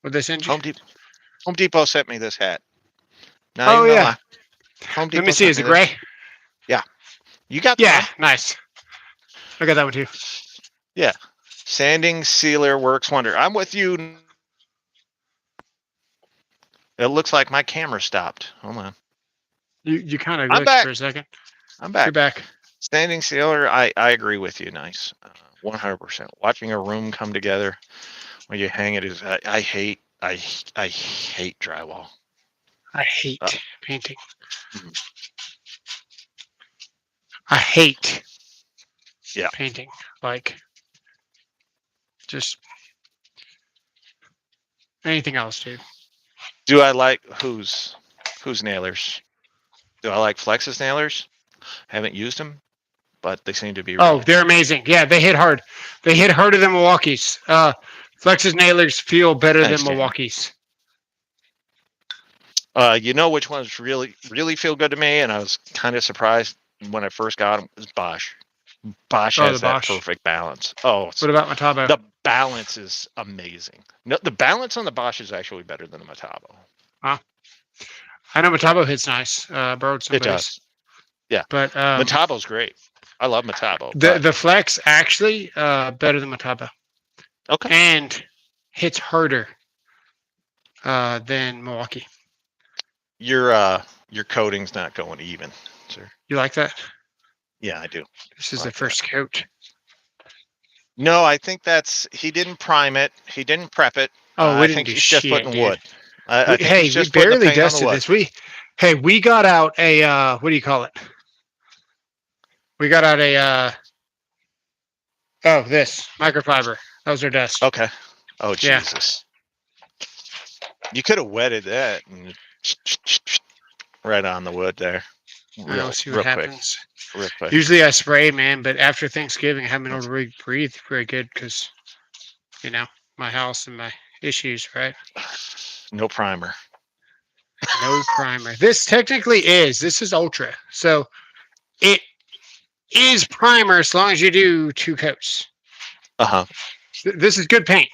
What they send you? Home Depot sent me this hat. Not Oh even gonna yeah. lie. Home Depot Let me see. sent Is me it this. gray? Yeah, you got Yeah, that nice. I got that one too. one. Yeah, sanding sealer works wonder. I'm with you. It looks like my camera stopped. Hold on. You kind of I'm glitched back. for a second. I'm You're back. back. Standing sealer, I agree with you. Nice. 100%. Watching a room come together when you hang it is, I hate drywall. I hate Uh, painting. mhm. I hate Yeah. painting. Like, just anything else, dude. Do I like whose nailers? Do I like Flex's nailers? Haven't used them, but they seem to be Oh, really they're good. amazing. Yeah, they hit hard. They hit harder than Milwaukee's. Flex's nailers feel better Thanks, than Jamie. Milwaukee's. You know which ones really feel good to me, and I was kind of surprised when I first got them. Is Bosch. Bosch Oh, has the that Bosch. perfect balance. Oh, What about Metabo? the balance is amazing. No, the balance on the Bosch is actually better than the Metabo. I know Metabo hits nice. Borrowed It somebody's. does. Yeah. But Metabo's great. I love Metabo. the Flex actually better than Metabo. Okay. And hits harder than Milwaukee. Your coating's not going even, sir. You like that? Yeah, I do. This is Like the first coat. No, I think he didn't prime it. He didn't prep it. Oh, we I didn't think do he's shit, just putting dude. wood. I think Hey, he's we just putting the barely paint on the dusted wood. this. We got out a what do you call it? We got out a this microfiber. That was our dust. Okay. Oh Yeah. Jesus! You could have wetted that and right on the wood there. We'll see what happens. Real quick. Usually I spray, man, but after Thanksgiving, I haven't been able to really breathe very good because, my house and my issues, right? No primer. No primer. This technically is. This is ultra. So it is primer as long as you do 2 coats. Uh-huh. This is good paint.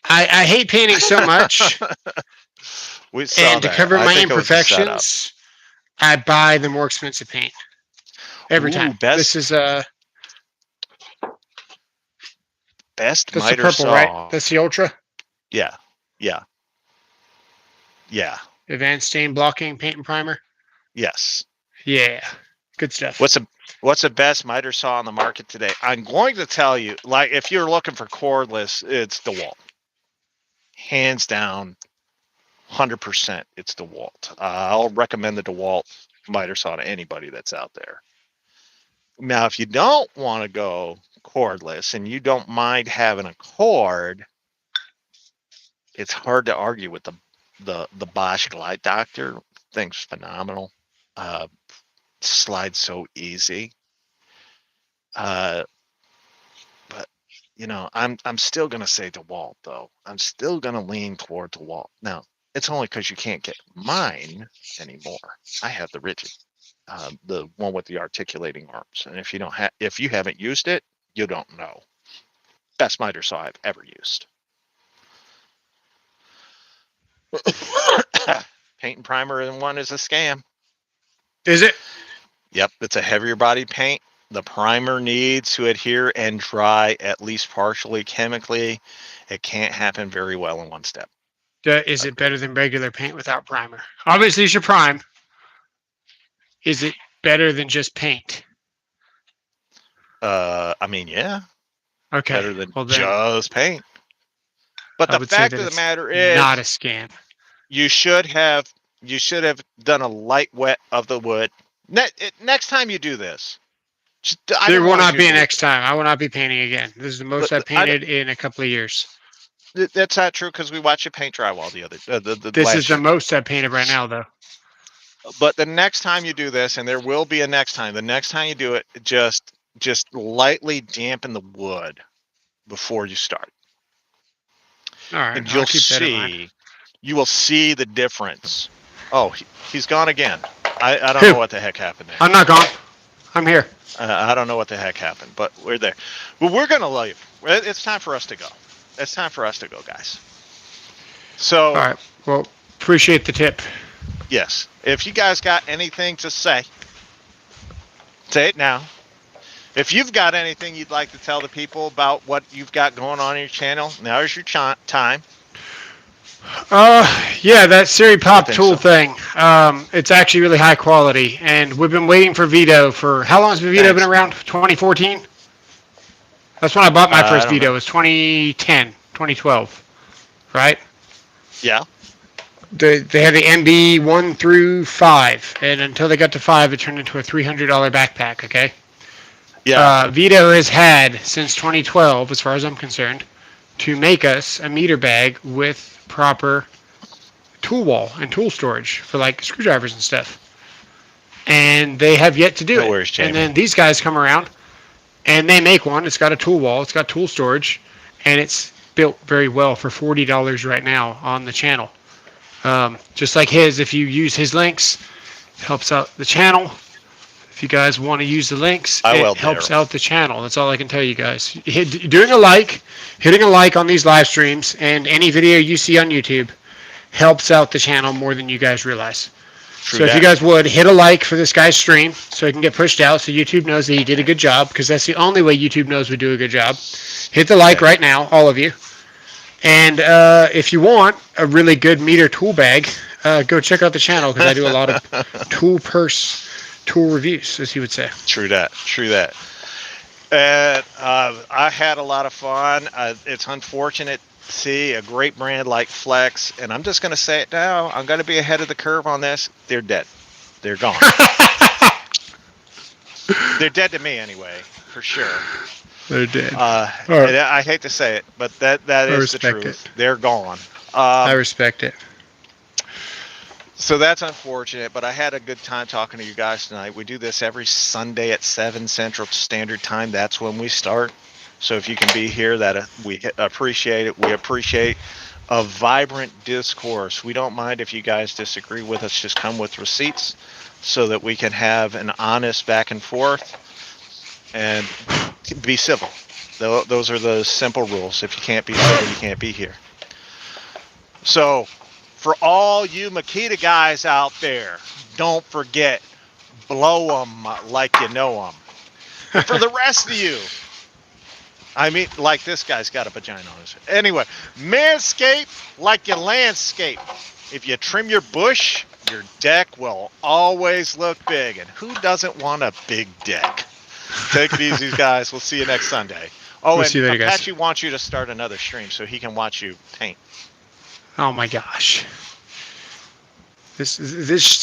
I hate painting so much, We saw and to that. cover I my think it was a setup. imperfections, I buy the more expensive paint every Ooh, time. best- This is Best that's the miter purple, saw. right? That's the ultra Yeah. advanced stain blocking paint and primer. Yes. Yeah, good stuff. What's the best miter saw on the market today? I'm going to tell you, like, if you're looking for cordless, it's DeWalt. Hands down, 100%, it's DeWalt. I'll recommend the DeWalt miter saw to anybody that's out there. Now, if you don't want to go cordless and you don't mind having a cord, it's hard to argue with the Bosch Glide Doctor. Thing's phenomenal. Slides so easy. But I'm still gonna say DeWalt though. I'm still gonna lean toward DeWalt. Now, it's only because you can't get mine anymore. I have the rigid, the one with the articulating arms. And if you haven't used it, you don't know. Best miter saw I've ever used. Paint and primer in one is a scam. Is it? Yep, it's a heavier body paint. The primer needs to adhere and dry at least partially chemically. It can't happen very well in one step. Is it better than regular paint without primer? Obviously, you should prime. Is it better than just paint? Yeah, Okay. better than well, then, just paint. But I the would say fact that of the it's matter is, not a scam. you should have done a light wet of the wood. Next time you do this, There will not be a next time. I will not be painting again. This is the most I've But I don't- painted in a couple of years. That's not true because we watched you paint drywall the other. This last is the year. most I've painted right now, though. But the next time you do this, and there will be a next time. The next time you do it, just lightly dampen the wood before you start, All right. and I'll you'll keep that in mind. see. You will see the difference. Oh, he's gone again. I don't Who? know what the heck happened there. I'm not gone. I'm here. I don't know what the heck happened, but we're there. Well, we're gonna leave. It's time for us to go. It's time for us to go, guys. So, All right. Well, appreciate the tip. yes, if you guys got anything to say it now. If you've got anything you'd like to tell the people about what you've got going on in your channel, now is your time. Yeah, that Siri Pop think tool so. thing. It's actually really high quality, and we've been waiting for Vito for how long has Vito Thanks. been around? 2014. That's when I bought my I first don't Vito. know. It was 2010, 2012, right? Yeah. They had the MB 1 through 5, and until they got to 5, it turned into a $300 backpack. Okay. Yeah. Vito has had since 2012, as far as I'm concerned, to make us a meter bag with proper tool wall and tool storage for like screwdrivers and stuff. And they have yet to do No it. worries, Jamie. And then these guys come around and they make one. It's got a tool wall, it's got tool storage, and it's built very well for $40 right now on the channel. Just like his, if you use his links, it helps out the channel. If you guys want to use the links, it helps out the channel. That's all I can tell you guys. Hitting a like on these live streams and any video you see on YouTube helps out the channel more than you guys realize. So if you guys would, hit a like for this guy's stream so it can get pushed out so YouTube knows that he did a good job, because that's the only way YouTube knows we do a good job. Hit the like right now, all of you. And if you want a really good meter tool bag, go check out the channel, because I do a lot of tool reviews, as you would say. True that. And I had a lot of fun. It's unfortunate to see a great brand like Flex, and I'm just going to say it now. I'm going to be ahead of the curve on this. They're dead. They're gone. They're dead to me anyway, for sure. They're dead. And I hate to say it, but that is the truth. They're gone. I respect it. So that's unfortunate, but I had a good time talking to you guys tonight. We do this every Sunday at 7 Central Standard Time. That's when we start. So if you can be here, that we appreciate it. We appreciate a vibrant discourse. We don't mind if you guys disagree with us. Just come with receipts so that we can have an honest back and forth and be civil. Those are the simple rules. If you can't be civil, you can't be here. So for all you Makita guys out there, don't forget, blow them like you know them. For the rest of you, I mean, like this guy's got a vagina on his head. Anyway, manscape like you landscape. If you trim your bush, your deck will always look big. And who doesn't want a big deck? Take it easy, guys. We'll see you next Sunday. Oh, We'll see you later, guys. Apache wants you to start another stream so he can watch you paint. Oh my gosh. This